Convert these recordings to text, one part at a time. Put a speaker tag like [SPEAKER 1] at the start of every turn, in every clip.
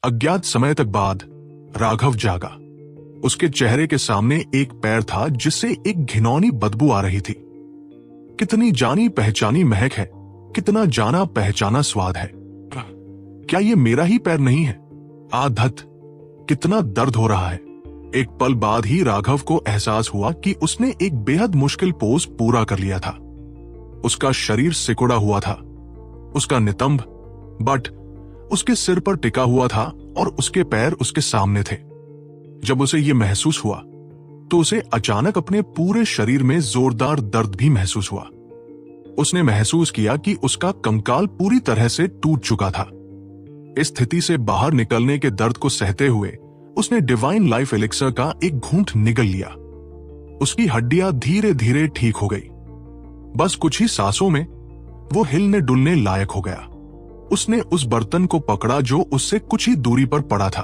[SPEAKER 1] अज्ञात समय तक बाद राघव जागा। उसके चेहरे के सामने एक पैर था जिससे एक घिनौनी बदबू आ रही थी। कितनी जानी पहचानी महक है, कितना जाना पहचाना स्वाद है। क्या ये मेरा ही पैर नहीं है? आधत, कितना दर्द हो रहा है। एक पल बाद ही राघव को एहसास हुआ कि उसने एक बेहद मुश्किल पोज पूरा कर लिया था। उसका शरीर सिकुड़ा हुआ था, उसका नितंब बट उसके सिर पर टिका हुआ था और उसके पैर उसके सामने थे। जब उसे यह महसूस हुआ तो उसे अचानक अपने पूरे शरीर में जोरदार दर्द भी महसूस हुआ। उसने महसूस किया कि उसका कंकाल पूरी तरह से टूट चुका था। इस स्थिति से बाहर निकलने के दर्द को सहते हुए उसने डिवाइन लाइफ एलिक्सर का एक घूंट निगल लिया। उसकी हड्डियां धीरे धीरे ठीक हो गई। बस कुछ ही सांसों में वो हिलने डुलने लायक हो गया। उसने उस बर्तन को पकड़ा जो उससे कुछ ही दूरी पर पड़ा था।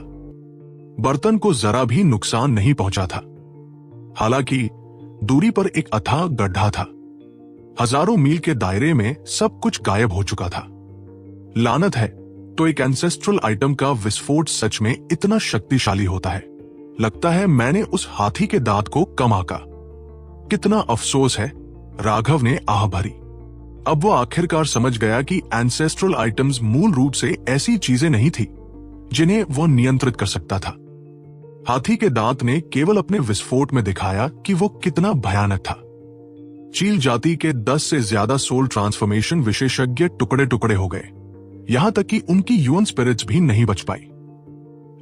[SPEAKER 1] बर्तन को जरा भी नुकसान नहीं पहुंचा था। हालांकि दूरी पर एक अथाह गड्ढा था। हजारों मील के दायरे में सब कुछ गायब हो चुका था। लानत है तो एक एंसेस्ट्रल आइटम का विस्फोट सच में इतना शक्तिशाली होता है। लगता है मैंने उस हाथी के दांत को कम आंका। कितना अफसोस है, राघव ने आह भरी। अब वो आखिरकार समझ गया कि एंसेस्ट्रल आइटम्स मूल रूप से ऐसी चीजें नहीं थी जिन्हें वो नियंत्रित कर सकता था। हाथी के दांत ने केवल अपने विस्फोट में दिखाया कि वो कितना भयानक था। चील जाति के 10 से ज्यादा सोल ट्रांसफॉर्मेशन विशेषज्ञ टुकड़े टुकड़े हो गए, यहां तक कि उनकी ह्यूमन स्पिरिट्स भी नहीं बच पाई।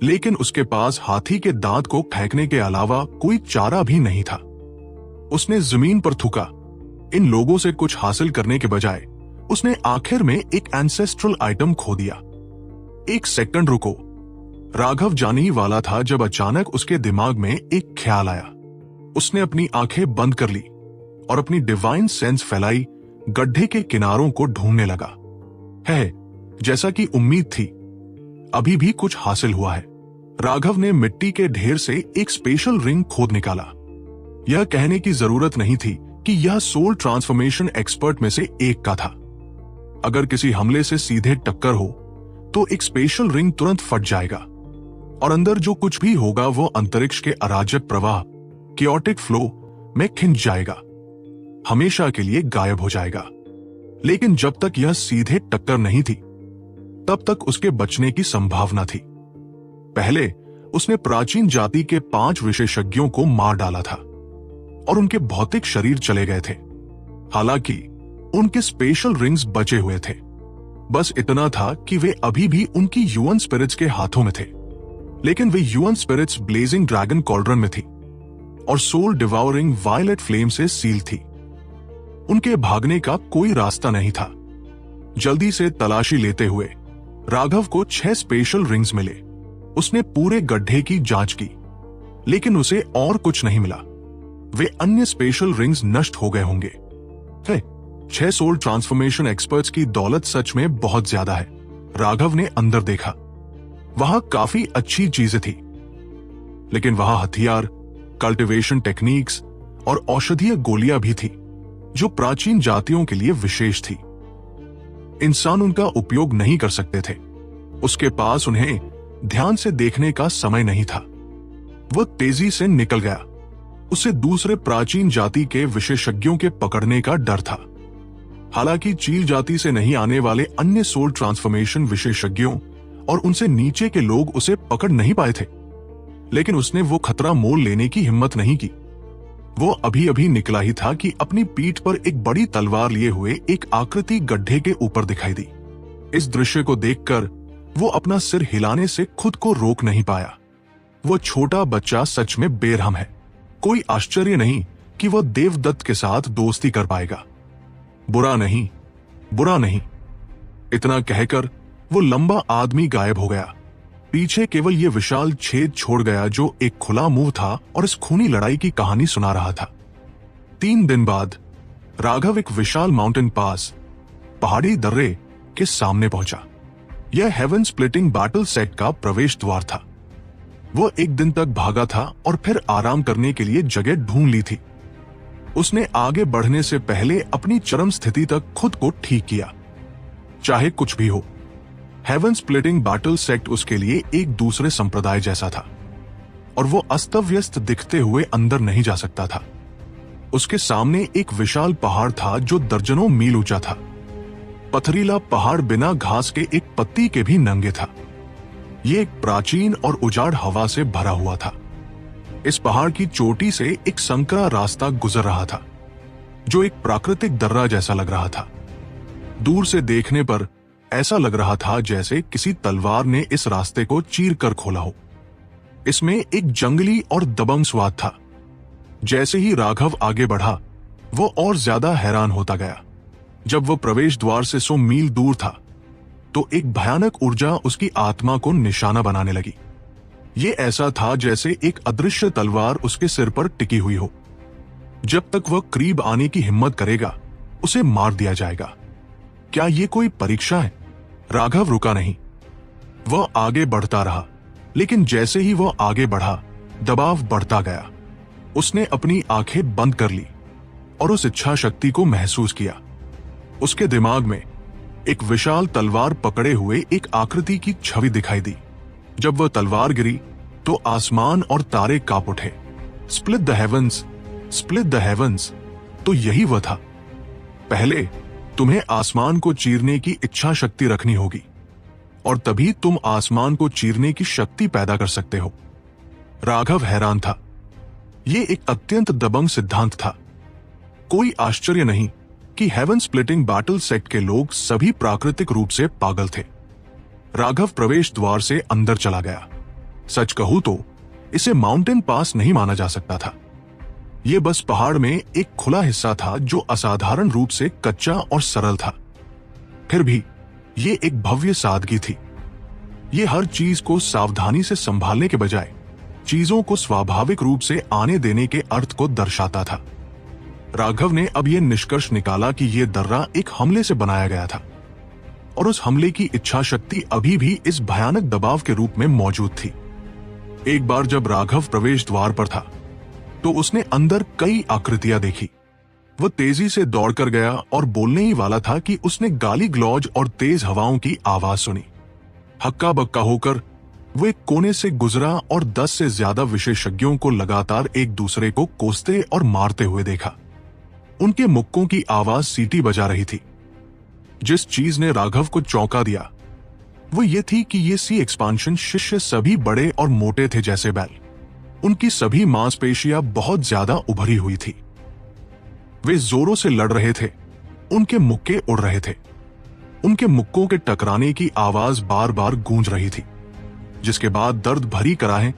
[SPEAKER 1] लेकिन उसके पास हाथी के दांत को फेंकने के अलावा कोई चारा भी नहीं था। उसने जमीन पर थूका। इन लोगों से कुछ हासिल करने के बजाय उसने आखिर में एक एंसेस्ट्रल आइटम खो दिया। एक सेकंड रुको, राघव जाने ही वाला था जब अचानक उसके दिमाग में एक ख्याल आया। उसने अपनी आंखें बंद कर ली और अपनी डिवाइन सेंस फैलाई गड्ढे के किनारों को ढूंढने लगा। है जैसा कि उम्मीद थी, अभी भी कुछ हासिल हुआ है। राघव ने मिट्टी के ढेर से एक स्पेशल रिंग खोद निकाला। यह कहने की जरूरत नहीं थी कि यह सोल ट्रांसफॉर्मेशन एक्सपर्ट में से एक का था। अगर किसी हमले से सीधे टक्कर हो तो एक स्पेशल रिंग तुरंत फट जाएगा और अंदर जो कुछ भी होगा वो अंतरिक्ष के अराजक प्रवाह, कियोटिक फ्लो में खिंच जाएगा, हमेशा के लिए गायब हो जाएगा। लेकिन जब तक यह सीधे टक्कर नहीं थी तब तक उसके बचने की संभावना थी। पहले उसने प्राचीन जाति के 5 विशेषज्ञों को मार डाला था और उनके भौतिक शरीर चले गए थे। हालांकि उनके स्पेशल रिंग्स बचे हुए थे। बस इतना था कि वे अभी भी उनकी ह्यूमन स्पिरिट्स के हाथों में थे। लेकिन वे human spirits blazing dragon cauldron में थी और सोल डिवाउरिंग वायलेट फ्लेम से सील थी। उनके भागने का कोई रास्ता नहीं था। जल्दी से तलाशी लेते हुए राघव को 6 स्पेशल रिंग्स मिले। उसने पूरे गड्ढे की जांच की, लेकिन उसे और कुछ नहीं मिला। वे अन्य स्पेशल रिंग्स नष्ट हो गए होंगे। 6 सोल ट्रांसफॉर्मेशन एक्सपर्ट्स की दौलत सच में बहुत ज्यादा है। राघव ने अंदर देखा। वहां काफी अच्छी चीजें थी, लेकिन वहां हथियार, कल्टीवेशन टेक्निक्स और औषधीय गोलियां भी थी जो प्राचीन जातियों के लिए विशेष थी। इंसान उनका उपयोग नहीं कर सकते थे। उसके पास उन्हें ध्यान से देखने का समय नहीं था। वह तेजी से निकल गया। उसे दूसरे प्राचीन जाति के विशेषज्ञों के पकड़ने का डर था। हालांकि चील जाति से नहीं आने वाले अन्य सोल ट्रांसफॉर्मेशन विशेषज्ञों और उनसे नीचे के लोग उसे पकड़ नहीं पाए थे, लेकिन उसने वो खतरा मोल लेने की हिम्मत नहीं की। वो अभी अभी निकला ही था कि अपनी पीठ पर एक बड़ी तलवार लिए हुए एक आकृति गड्ढे के ऊपर दिखाई दी। इस दृश्य को देखकर वो अपना सिर हिलाने से खुद को रोक नहीं पाया। वो छोटा बच्चा सच में बेरहम है। कोई आश्चर्य नहीं कि वह देवदत्त के साथ दोस्ती कर पाएगा। बुरा नहीं, बुरा नहीं। इतना कहकर वो लंबा आदमी गायब हो गया। पीछे केवल ये विशाल छेद छोड़ गया जो एक खुला मुंह था और इस खूनी लड़ाई की कहानी सुना रहा था। 3 दिन बाद राघव एक विशाल माउंटेन पास, पहाड़ी दर्रे के सामने पहुंचा। यह हेवन स्प्लिटिंग बैटल सेट का प्रवेश द्वार था। वो एक दिन तक भागा था और फिर आराम करने के लिए जगह ढूंढ ली थी। उसने आगे बढ़ने से पहले अपनी चरम स्थिति तक खुद को ठीक किया। चाहे कुछ भी हो, हेवन स्प्लिटिंग बैटल सेक्ट उसके लिए एक दूसरे संप्रदाय जैसा था और वो अस्त व्यस्त दिखते हुए अंदर नहीं जा सकता था। उसके सामने एक विशाल पहाड़ था जो दर्जनों मील ऊंचा था। पथरीला पहाड़ बिना घास के एक पत्ती के भी नंगे था। ये एक प्राचीन और उजाड़ हवा से भरा हुआ था। इस पहाड़ की चोटी से एक संकरा रास्ता गुजर रहा था जो एक प्राकृतिक दर्रा जैसा लग रहा था। दूर से देखने पर ऐसा लग रहा था जैसे किसी तलवार ने इस रास्ते को चीर कर खोला हो। इसमें एक जंगली और दबंग स्वाद था। जैसे ही राघव आगे बढ़ा वो और ज्यादा हैरान होता गया। जब वो प्रवेश द्वार से 100 मील दूर था तो एक भयानक ऊर्जा उसकी आत्मा को निशाना बनाने लगी। ये ऐसा था जैसे एक अदृश्य तलवार उसके सिर पर टिकी हुई हो। जब तक वह करीब आने की हिम्मत करेगा उसे मार दिया जाएगा। क्या ये कोई परीक्षा है? राघव रुका नहीं। वह आगे बढ़ता रहा, लेकिन जैसे ही वह आगे बढ़ा दबाव बढ़ता गया। उसने अपनी आंखें बंद कर ली और उस इच्छा शक्ति को महसूस किया। उसके दिमाग में एक विशाल तलवार पकड़े हुए एक आकृति की छवि दिखाई दी। जब वह तलवार गिरी तो आसमान और तारे कांप उठे। Split the heavens, split the heavens. तो यही वह था। पहले तुम्हें आसमान को चीरने की इच्छा शक्ति रखनी होगी और तभी तुम आसमान को चीरने की शक्ति पैदा कर सकते हो। राघव हैरान था। यह एक अत्यंत दबंग सिद्धांत था। कोई आश्चर्य नहीं कि हेवन स्प्लिटिंग बैटल सेक्ट के लोग सभी प्राकृतिक रूप से पागल थे। राघव प्रवेश द्वार से अंदर चला गया। सच कहूं तो इसे माउंटेन पास नहीं माना जा सकता था। यह बस पहाड़ में एक खुला हिस्सा था जो असाधारण रूप से कच्चा और सरल था। फिर भी यह एक भव्य सादगी थी। यह हर चीज को सावधानी से संभालने के बजाय चीजों को स्वाभाविक रूप से आने देने के अर्थ को दर्शाता था। राघव ने अब यह निष्कर्ष निकाला कि यह दर्रा एक हमले से बनाया गया था और उस हमले की इच्छा शक्ति अभी भी इस भयानक दबाव के रूप में मौजूद थी। एक बार जब राघव प्रवेश द्वार पर था तो उसने अंदर कई आकृतियां देखी। वह तेजी से दौड़कर गया और बोलने ही वाला था कि उसने गाली ग्लौज और तेज हवाओं की आवाज सुनी। हक्का बक्का होकर वो एक कोने से गुजरा और 10 से ज्यादा विशेषज्ञों को लगातार एक दूसरे को कोसते और मारते हुए देखा। उनके मुक्कों की आवाज सीटी बजा रही थी। जिस चीज ने राघव को चौंका दिया वो ये थी कि ये सी एक्सपांशन शिष्य सभी बड़े और मोटे थे जैसे बैल। उनकी सभी मांसपेशियां बहुत ज्यादा उभरी हुई थी। वे जोरों से लड़ रहे थे। उनके मुक्के उड़ रहे थे। उनके मुक्कों के टकराने की आवाज बार बार गूंज रही थी, जिसके बाद दर्द भरी कराहें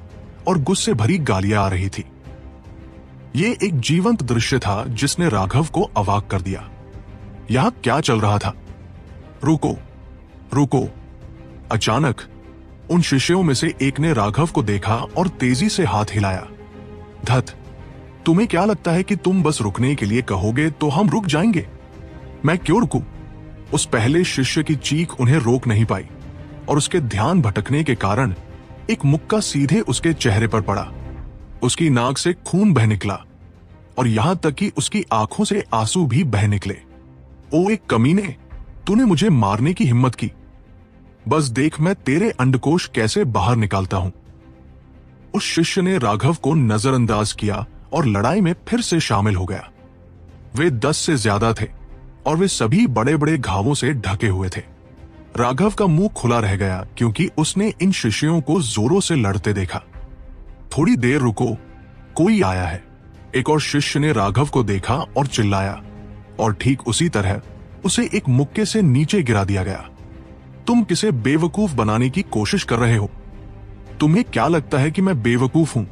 [SPEAKER 1] और गुस्से भरी गालियां आ रही थी। यह एक जीवंत दृश्य था जिसने राघव को अवाक कर दिया। यहां क्या चल रहा था? रुको, रुको। अचानक उन शिष्यों में से एक ने राघव को देखा और तेजी से हाथ हिलाया। धत, तुम्हें क्या लगता है कि तुम बस रुकने के लिए कहोगे तो हम रुक जाएंगे? मैं क्यों रुकूं? उस पहले शिष्य की चीख उन्हें रोक नहीं पाई और उसके ध्यान भटकने के कारण एक मुक्का सीधे उसके चेहरे पर पड़ा। उसकी नाक से खून बह निकला और यहां तक कि उसकी आंखों से आंसू भी बह निकले। ओ एक कमीने, तूने मुझे मारने की हिम्मत की। बस देख मैं तेरे अंडकोश कैसे बाहर निकालता हूं। उस शिष्य ने राघव को नजरअंदाज किया और लड़ाई में फिर से शामिल हो गया। वे 10 से ज्यादा थे और वे सभी बड़े बड़े घावों से ढके हुए थे। राघव का मुंह खुला रह गया क्योंकि उसने इन शिष्यों को जोरों से लड़ते देखा। थोड़ी देर रुको, कोई आया है। एक और शिष्य ने राघव को देखा और चिल्लाया और ठीक उसी तरह उसे एक मुक्के से नीचे गिरा दिया गया। तुम किसे बेवकूफ बनाने की कोशिश कर रहे हो? तुम्हें क्या लगता है कि मैं बेवकूफ हूं?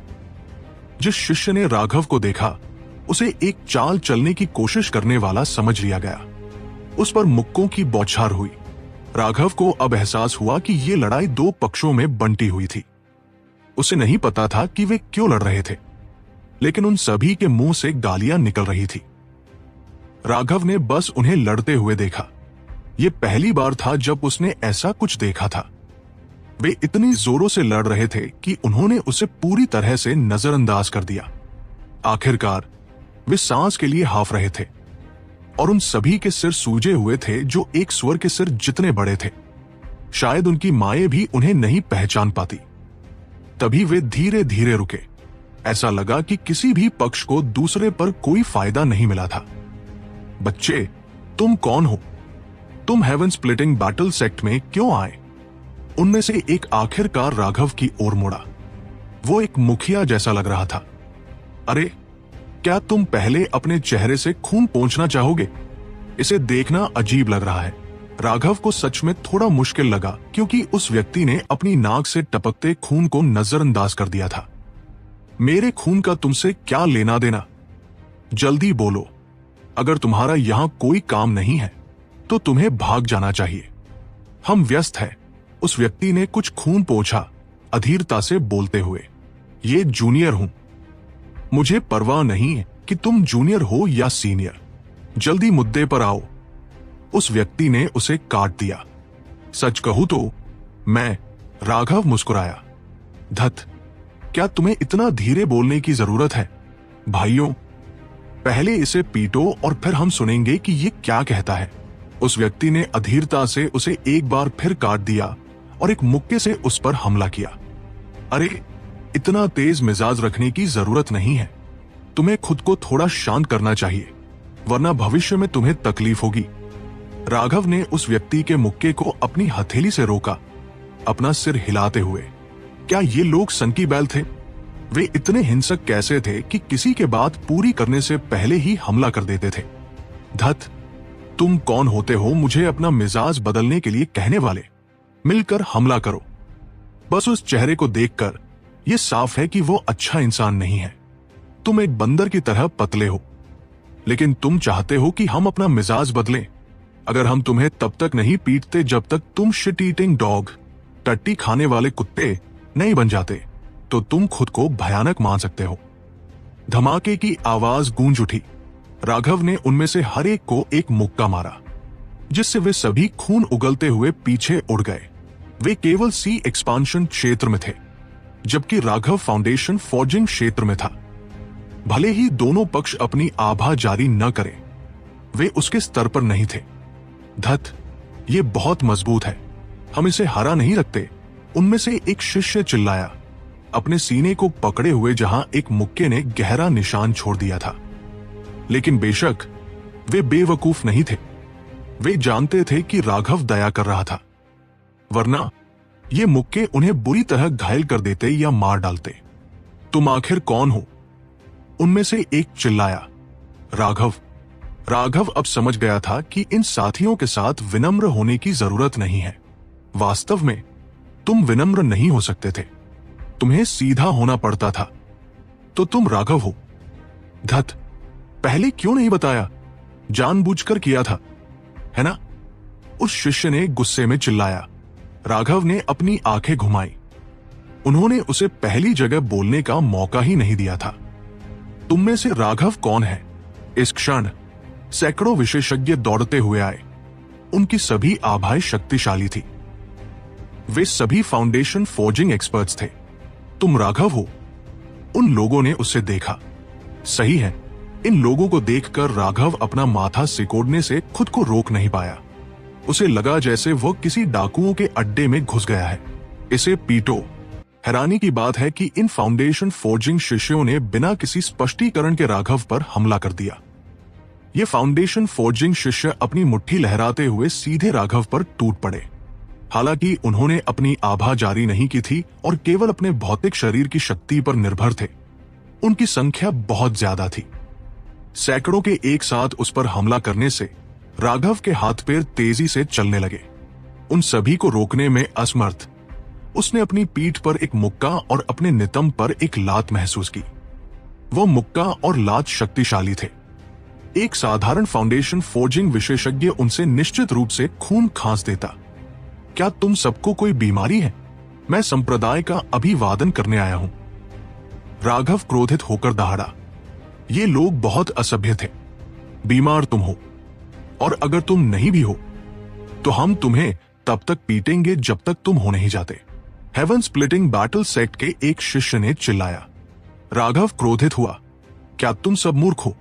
[SPEAKER 1] जिस शिष्य ने राघव को देखा उसे एक चाल चलने की कोशिश करने वाला समझ लिया गया। उस पर मुक्कों की बौछार हुई। राघव को अब एहसास हुआ कि यह लड़ाई 2 पक्षों में बंटी हुई थी। उसे नहीं पता था कि वे क्यों लड़ रहे थे, लेकिन उन सभी के मुंह से गालियां निकल रही थी। राघव ने बस उन्हें लड़ते हुए देखा। यह पहली बार था जब उसने ऐसा कुछ देखा था। वे इतनी जोरों से लड़ रहे थे कि उन्होंने उसे पूरी तरह से नजरअंदाज कर दिया। आखिरकार वे सांस के लिए हाफ रहे थे और उन सभी के सिर सूजे हुए थे जो एक सुअर के सिर जितने बड़े थे। शायद उनकी माएं भी उन्हें नहीं पहचान पाती। तभी वे धीरे धीरे रुके। ऐसा लगा कि किसी भी पक्ष को दूसरे पर कोई फायदा नहीं मिला था। बच्चे, तुम कौन हो? तुम हेवन स्प्लिटिंग बैटल सेक्ट में क्यों आए? उनमें से एक आखिरकार राघव की ओर मुड़ा। वो एक मुखिया जैसा लग रहा था। अरे, क्या तुम पहले अपने चेहरे से खून पोंछना चाहोगे? इसे देखना अजीब लग रहा है। राघव को सच में थोड़ा मुश्किल लगा, क्योंकि उस व्यक्ति ने अपनी नाक से टपकते खून को नजरअंदाज कर दिया था। मेरे खून का तुमसे क्या लेना देना? जल्दी बोलो। अगर तुम्हारा यहां कोई काम नहीं है तो तुम्हें भाग जाना चाहिए। हम व्यस्त हैं। उस व्यक्ति ने कुछ खून पोंछा, अधीरता से बोलते हुए। ये जूनियर हूं। मुझे परवाह नहीं है कि तुम जूनियर हो या सीनियर। जल्दी मुद्दे पर आओ। उस व्यक्ति ने उसे काट दिया। सच कहूं तो मैं, राघव मुस्कुराया। धत, क्या तुम्हें इतना धीरे बोलने की जरूरत है? भाइयों, पहले इसे पीटो और फिर हम सुनेंगे कि ये क्या कहता है। उस व्यक्ति ने अधीरता से उसे एक बार फिर काट दिया और एक मुक्के से उस पर हमला किया। अरे, इतना तेज मिजाज रखने की जरूरत नहीं है। तुम्हें खुद को थोड़ा शांत करना चाहिए, वरना भविष्य में तुम्हें तकलीफ होगी। राघव ने उस व्यक्ति के मुक्के को अपनी हथेली से रोका, अपना सिर हिलाते हुए। क्या ये लोग सनकी बैल थे? वे इतने हिंसक कैसे थे कि किसी के बात पूरी करने से पहले ही हमला कर देते थे? धत, तुम कौन होते हो मुझे अपना मिजाज बदलने के लिए कहने वाले? मिलकर हमला करो। बस उस चेहरे को देखकर यह साफ है कि वो अच्छा इंसान नहीं है। तुम एक बंदर की तरह पतले हो, लेकिन तुम चाहते हो कि हम अपना मिजाज बदलें। अगर हम तुम्हें तब तक नहीं पीटते जब तक तुम शिट ईटिंग डॉग, टट्टी खाने वाले कुत्ते नहीं बन जाते, तो तुम खुद को भयानक मान सकते हो। धमाके की आवाज गूंज उठी। राघव ने उनमें से हर एक को एक मुक्का मारा, जिससे वे सभी खून उगलते हुए पीछे उड़ गए। वे केवल सी एक्सपांशन क्षेत्र में थे, जबकि राघव फाउंडेशन फॉर्जिंग क्षेत्र में था। भले ही दोनों पक्ष अपनी आभा जारी न करें, वे उसके स्तर पर नहीं थे। धत, ये बहुत मजबूत है, हम इसे हरा नहीं रखते। उनमें से एक शिष्य चिल्लाया, अपने सीने को पकड़े हुए जहां एक मुक्के ने गहरा निशान छोड़ दिया था। लेकिन बेशक वे बेवकूफ नहीं थे। वे जानते थे कि राघव दया कर रहा था, वरना ये मुक्के उन्हें बुरी तरह घायल कर देते या मार डालते। तुम आखिर कौन हो? उनमें से एक चिल्लाया। राघव। राघव अब समझ गया था कि इन साथियों के साथ विनम्र होने की जरूरत नहीं है। वास्तव में तुम विनम्र नहीं हो सकते थे, तुम्हें सीधा होना पड़ता था। तो तुम राघव हो। धत, पहले क्यों नहीं बताया? जानबूझकर किया था, है ना? उस शिष्य ने गुस्से में चिल्लाया। राघव ने अपनी आंखें घुमाई। उन्होंने उसे पहली जगह बोलने का मौका ही नहीं दिया था। तुम में से राघव कौन है? इस क्षण सैकड़ों विशेषज्ञ दौड़ते हुए आए। उनकी सभी आभाएं शक्तिशाली थी। वे सभी फाउंडेशन फॉर्जिंग एक्सपर्ट्स थे। तुम राघव हो? उन लोगों ने उसे देखा। सही है, इन लोगों को देखकर राघव अपना माथा सिकोड़ने से खुद को रोक नहीं पाया। उसे लगा जैसे वह किसी डाकुओं के अड्डे में घुस गया है। इसे पीटो। हैरानी की बात है कि इन फाउंडेशन फॉर्जिंग शिष्यों ने बिना किसी स्पष्टीकरण के राघव पर हमला कर दिया। ये फाउंडेशन फॉर्जिंग शिष्य अपनी मुट्ठी लहराते हुए सीधे राघव पर टूट पड़े। हालांकि उन्होंने अपनी आभा जारी नहीं की थी और केवल अपने भौतिक शरीर की शक्ति पर निर्भर थे। उनकी संख्या बहुत ज्यादा थी। सैकड़ों के एक साथ उस पर हमला करने से राघव के हाथ पैर तेजी से चलने लगे। उन सभी को रोकने में असमर्थ, उसने अपनी पीठ पर एक मुक्का और अपने नितंब पर एक लात महसूस की। वो मुक्का और लात शक्तिशाली थे। एक साधारण फाउंडेशन फॉर्जिंग विशेषज्ञ उनसे निश्चित रूप से खून खांस देता। क्या तुम सबको कोई बीमारी है? मैं संप्रदाय का अभिवादन करने आया हूं। राघव क्रोधित होकर दहाड़ा। ये लोग बहुत असभ्य थे। बीमार तुम हो, और अगर तुम नहीं भी हो तो हम तुम्हें तब तक पीटेंगे जब तक तुम हो नहीं जाते। हेवन स्प्लिटिंग बैटल सेक्ट के एक शिष्य ने चिल्लाया। राघव क्रोधित हुआ। क्या तुम सब मूर्ख हो?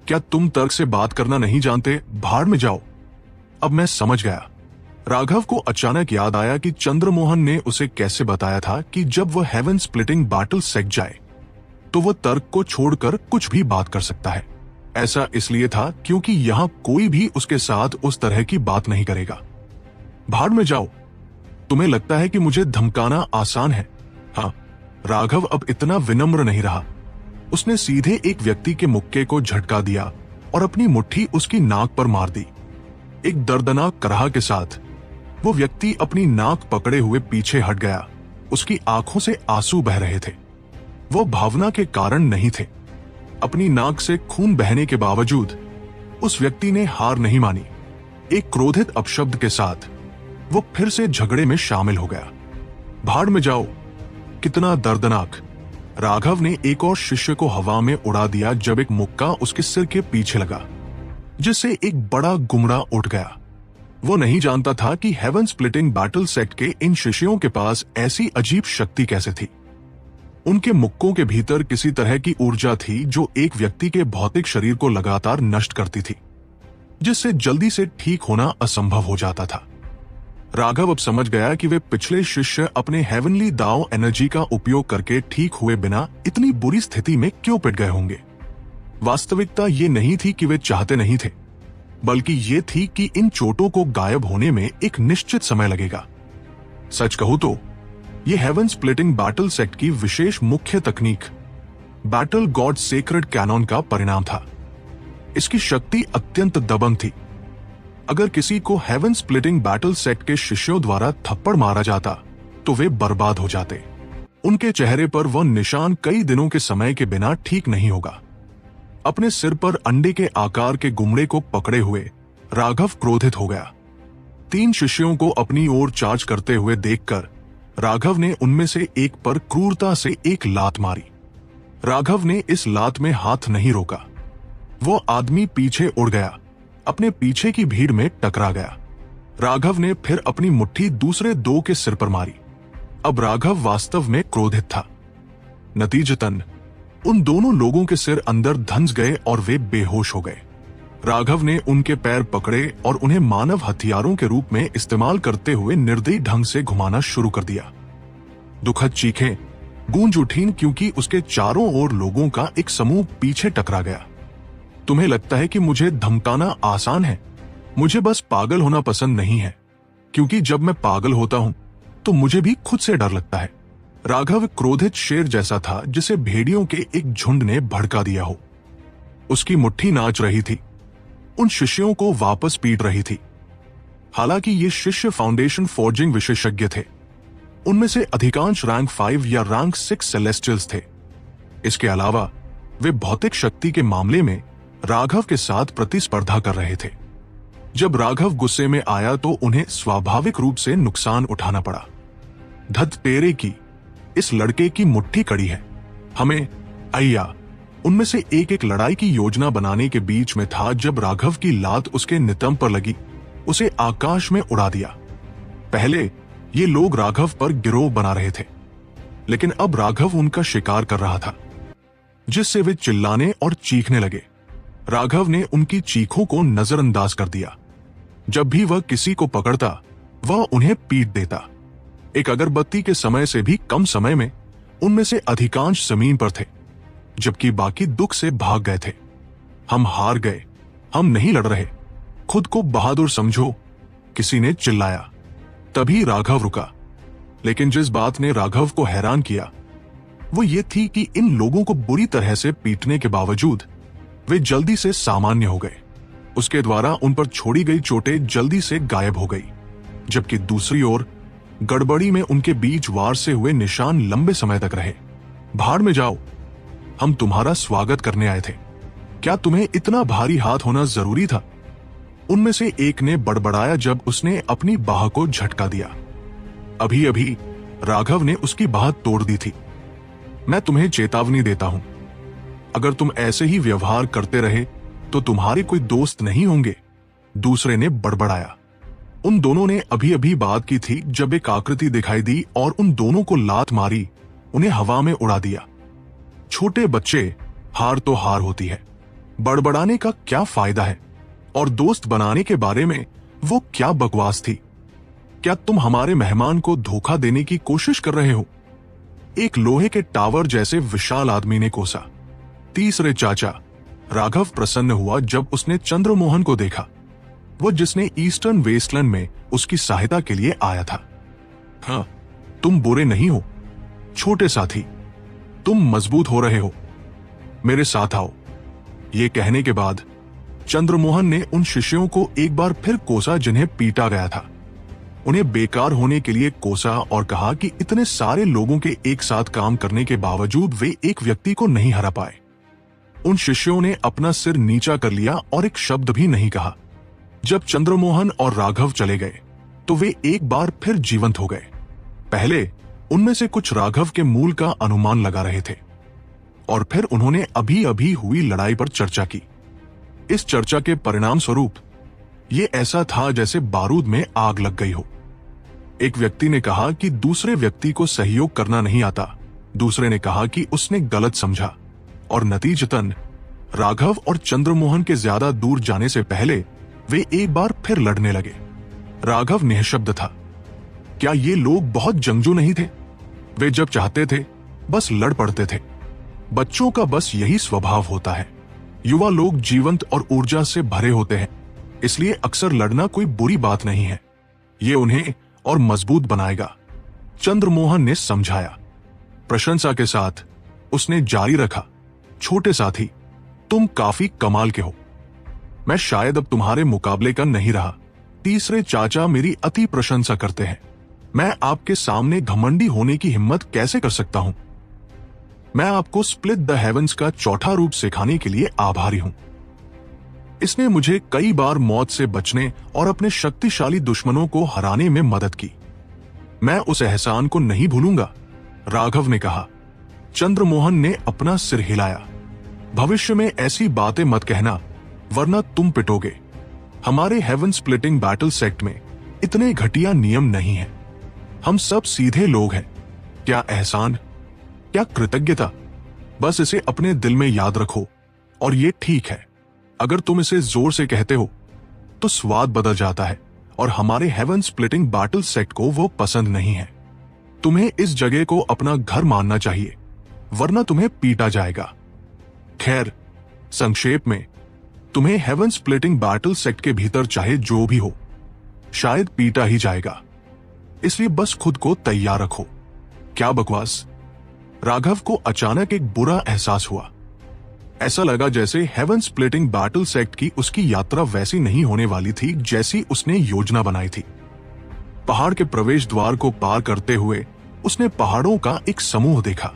[SPEAKER 1] क्या तुम तर्क से बात करना नहीं जानते? भाड़ में जाओ। अब मैं समझ गया। राघव को अचानक याद आया कि चंद्रमोहन ने उसे कैसे बताया था कि जब वह हेवन स्प्लिटिंग बैटल सेक जाए तो वह तर्क को छोड़कर कुछ भी बात कर सकता है। ऐसा इसलिए था क्योंकि यहां कोई भी उसके साथ उस तरह की बात नहीं करेगा। भाड़ में जाओ, तुम्हें लगता है कि मुझे धमकाना आसान है। हाँ, राघव अब इतना विनम्र नहीं रहा। उसने सीधे एक व्यक्ति के मुक्के को झटका दिया और अपनी मुट्ठी उसकी नाक पर मार दी। एक दर्दनाक कराह के साथ वो व्यक्ति अपनी नाक पकड़े हुए पीछे हट गया। उसकी आंखों से आंसू बह रहे थे। वो भावना के कारण नहीं थे। अपनी नाक से खून बहने के बावजूद उस व्यक्ति ने हार नहीं मानी। एक क्रोधित अपशब्द के साथ वो फिर से झगड़े में शामिल हो गया। भाड़ में जाओ, कितना दर्दनाक। राघव ने एक और शिष्य को हवा में उड़ा दिया जब एक मुक्का उसके सिर के पीछे लगा, जिससे एक बड़ा गुमड़ा उठ गया। वो नहीं जानता था कि हेवन स्प्लिटिंग बैटल सेक्ट के इन शिष्यों के पास ऐसी अजीब शक्ति कैसे थी। उनके मुक्कों के भीतर किसी तरह की ऊर्जा थी जो एक व्यक्ति के भौतिक शरीर को लगातार नष्ट करती थी, जिससे जल्दी से ठीक होना असंभव हो जाता था। राघव अब समझ गया कि वे पिछले शिष्य अपने हेवनली दाओ एनर्जी का उपयोग करके ठीक हुए बिना इतनी बुरी स्थिति में क्यों पिट गए होंगे। वास्तविकता ये नहीं थी कि वे चाहते नहीं थे, बल्कि ये थी कि इन चोटों को गायब होने में एक निश्चित समय लगेगा। सच कहूं तो ये हेवन स्प्लिटिंग बैटल सेक्ट की विशेष मुख्य तकनीक बैटल गॉड सेक्रेड कैनन का परिणाम था। इसकी शक्ति अत्यंत दबंग थी। अगर किसी को हेवन स्प्लिटिंग बैटल सेक्ट के शिष्यों द्वारा थप्पड़ मारा जाता तो वे बर्बाद हो जाते। उनके चेहरे पर वह निशान कई दिनों के समय के बिना ठीक नहीं होगा। अपने सिर पर अंडे के आकार के गुमड़े को पकड़े हुए राघव क्रोधित हो गया। 3 शिष्यों को अपनी ओर चार्ज करते हुए देखकर राघव ने उनमें से एक पर क्रूरता से एक लात मारी। राघव ने इस लात में हाथ नहीं रोका। वो आदमी पीछे उड़ गया, अपने पीछे की भीड़ में टकरा गया। राघव ने फिर अपनी मुट्ठी दूसरे 2 के सिर पर मारी। अब राघव वास्तव में क्रोधित था। नतीजतन उन दोनों लोगों के सिर अंदर धंस गए और वे बेहोश हो गए। राघव ने उनके पैर पकड़े और उन्हें मानव हथियारों के रूप में इस्तेमाल करते हुए निर्दयी ढंग से घुमाना शुरू कर दिया। दुखद चीखें गूंज उठीं क्योंकि उसके चारों ओर लोगों का एक समूह पीछे टकरा गया। तुम्हें लगता है कि मुझे धमकाना आसान है? मुझे बस पागल होना पसंद नहीं है, क्योंकि जब मैं पागल होता हूं तो मुझे भी खुद से डर लगता है। राघव क्रोधित शेर जैसा था जिसे भेड़ियों के एक झुंड ने भड़का दिया हो। उसकी मुट्ठी नाच रही थी, उन शिष्यों को वापस पीट रही थी। हालांकि ये शिष्य फाउंडेशन फोर्जिंग विशेषज्ञ थे। उनमें से अधिकांश रैंक 5 या रैंक 6 सेलेस्टियल्स थे। इसके अलावा वे भौतिक शक्ति के मामले में राघव के साथ प्रतिस्पर्धा कर रहे थे। जब राघव गुस्से में आया तो उन्हें स्वाभाविक रूप से नुकसान उठाना पड़ा। धत तेरे की, इस लड़के की मुट्ठी कड़ी है। हमें अय्या उनमें से एक लड़ाई की योजना बनाने के बीच में था जब राघव की लात उसके नितंब पर लगी, उसे आकाश में उड़ा दिया। पहले ये लोग राघव पर गिरोह बना रहे थे, लेकिन अब राघव उनका शिकार कर रहा था, जिससे वे चिल्लाने और चीखने लगे। राघव ने उनकी चीखों को नजरअंदाज कर दिया। जब भी वह किसी को पकड़ता वह उन्हें पीट देता। एक अगरबत्ती के समय से भी कम समय में उनमें से अधिकांश जमीन पर थे, जबकि बाकी दुख से भाग गए थे। हम हार गए, हम नहीं लड़ रहे, खुद को बहादुर समझो, किसी ने चिल्लाया। तभी राघव रुका। लेकिन जिस बात ने राघव को हैरान किया वो ये थी कि इन लोगों को बुरी तरह से पीटने के बावजूद वे जल्दी से सामान्य हो गए। उसके द्वारा उन पर छोड़ी गई चोटें जल्दी से गायब हो गई, जबकि दूसरी ओर गड़बड़ी में उनके बीच वार से हुए निशान लंबे समय तक रहे। भाड़ में जाओ, हम तुम्हारा स्वागत करने आए थे। क्या तुम्हें इतना भारी हाथ होना जरूरी था? उनमें से एक ने बड़बड़ाया जब उसने अपनी बाह को झटका दिया। अभी अभी राघव ने उसकी बाह तोड़ दी थी। मैं तुम्हें चेतावनी देता हूं, अगर तुम ऐसे ही व्यवहार करते रहे तो तुम्हारे कोई दोस्त नहीं होंगे, दूसरे ने बड़बड़ाया। उन दोनों ने अभी अभी बात की थी जब एक आकृति दिखाई दी और उन दोनों को लात मारी, उन्हें हवा में उड़ा दिया। छोटे बच्चे, हार तो हार होती है, बड़बड़ाने का क्या फायदा है? और दोस्त बनाने के बारे में वो क्या बकवास थी? क्या तुम हमारे मेहमान को धोखा देने की कोशिश कर रहे हो? एक लोहे के टावर जैसे विशाल आदमी ने कोसा। तीसरे चाचा। राघव प्रसन्न हुआ जब उसने चंद्रमोहन को देखा, वो जिसने ईस्टर्न वेस्टलैंड में उसकी सहायता के लिए आया था। हाँ, तुम बुरे नहीं हो छोटे साथी, तुम मजबूत हो रहे हो, मेरे साथ आओ। ये कहने के बाद चंद्रमोहन ने उन शिष्यों को एक बार फिर कोसा जिन्हें पीटा गया था। उन्हें बेकार होने के लिए कोसा और कहा कि इतने सारे लोगों के एक साथ काम करने के बावजूद वे एक व्यक्ति को नहीं हरा पाए। उन शिष्यों ने अपना सिर नीचा कर लिया और एक शब्द भी नहीं कहा। जब चंद्रमोहन और राघव चले गए तो वे एक बार फिर जीवंत हो गए। पहले उनमें से कुछ राघव के मूल का अनुमान लगा रहे थे और फिर उन्होंने अभी अभी हुई लड़ाई पर चर्चा की। इस चर्चा के परिणाम स्वरूप ये ऐसा था जैसे बारूद में आग लग गई हो। एक व्यक्ति ने कहा कि दूसरे व्यक्ति को सहयोग करना नहीं आता, दूसरे ने कहा कि उसने गलत समझा, और नतीजतन राघव और चंद्रमोहन के ज्यादा दूर जाने से पहले वे एक बार फिर लड़ने लगे। राघव निःशब्द था। क्या ये लोग बहुत जंगजू नहीं थे? वे जब चाहते थे बस लड़ पड़ते थे। बच्चों का बस यही स्वभाव होता है। युवा लोग जीवंत और ऊर्जा से भरे होते हैं, इसलिए अक्सर लड़ना कोई बुरी बात नहीं है, ये उन्हें और मजबूत बनाएगा, चंद्रमोहन ने समझाया। प्रशंसा के साथ उसने जारी रखा, छोटे साथी, तुम काफी कमाल के हो। मैं शायद अब तुम्हारे मुकाबले का नहीं रहा। तीसरे चाचा मेरी अति प्रशंसा करते हैं। मैं आपके सामने घमंडी होने की हिम्मत कैसे कर सकता हूं? मैं आपको स्प्लिट द हेवंस का चौथा रूप सिखाने के लिए आभारी हूं। इसने मुझे कई बार मौत से बचने और अपने शक्तिशाली दुश्मनों को हराने में मदद की। मैं उस एहसान को नहीं भूलूंगा, राघव ने कहा। चंद्रमोहन ने अपना सिर हिलाया। भविष्य में ऐसी बातें मत कहना, वरना तुम पिटोगे। हमारे हेवन स्प्लिटिंग बैटल सेक्ट में इतने घटिया नियम नहीं हैं। हम सब सीधे लोग हैं। क्या एहसान, क्या कृतज्ञता, बस इसे अपने दिल में याद रखो। और ये ठीक है, अगर तुम इसे जोर से कहते हो तो स्वाद बदल जाता है, और हमारे हेवन स्प्लिटिंग बैटल सेक्ट को वो पसंद नहीं है। तुम्हें इस जगह को अपना घर मानना चाहिए, वरना तुम्हें पीटा जाएगा। खैर, संक्षेप में, तुम्हें हेवन स्प्लिटिंग बैटल सेक्ट के भीतर चाहे जो भी हो, शायद पीटा ही जाएगा। इसलिए बस खुद को तैयार रखो। क्या बकवास। राघव को अचानक एक बुरा एहसास हुआ। ऐसा लगा जैसे हेवन स्प्लिटिंग बैटल सेक्ट की उसकी यात्रा वैसी नहीं होने वाली थी जैसी उसने योजना बनाई थी। पहाड़ के प्रवेश द्वार को पार करते हुए उसने पहाड़ों का एक समूह देखा।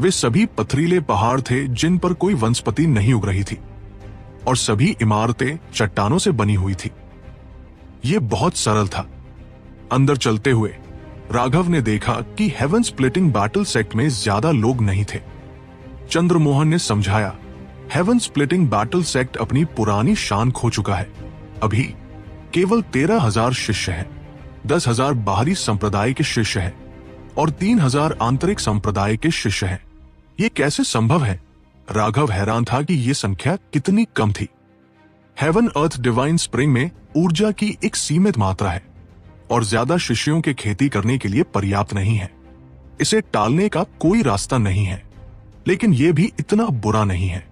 [SPEAKER 1] वे सभी पथरीले पहाड़ थे जिन पर कोई वनस्पति नहीं उग रही थी, और सभी इमारतें चट्टानों से बनी हुई थी। यह बहुत सरल था। अंदर चलते हुए राघव ने देखा कि हेवन स्प्लिटिंग बैटल सेक्ट में ज्यादा लोग नहीं थे। चंद्रमोहन ने समझाया, हेवन स्प्लिटिंग बैटल सेक्ट अपनी पुरानी शान खो चुका है। अभी केवल 13,000 शिष्य हैं, 10,000 बाहरी संप्रदाय के शिष्य हैं और 3,000 आंतरिक संप्रदाय के शिष्य हैं। ये कैसे संभव है? राघव हैरान था कि ये संख्या कितनी कम थी। हेवन अर्थ डिवाइन स्प्रिंग में ऊर्जा की एक सीमित मात्रा है और ज्यादा शिष्यों के खेती करने के लिए पर्याप्त नहीं है। इसे टालने का कोई रास्ता नहीं है, लेकिन यह भी इतना बुरा नहीं है।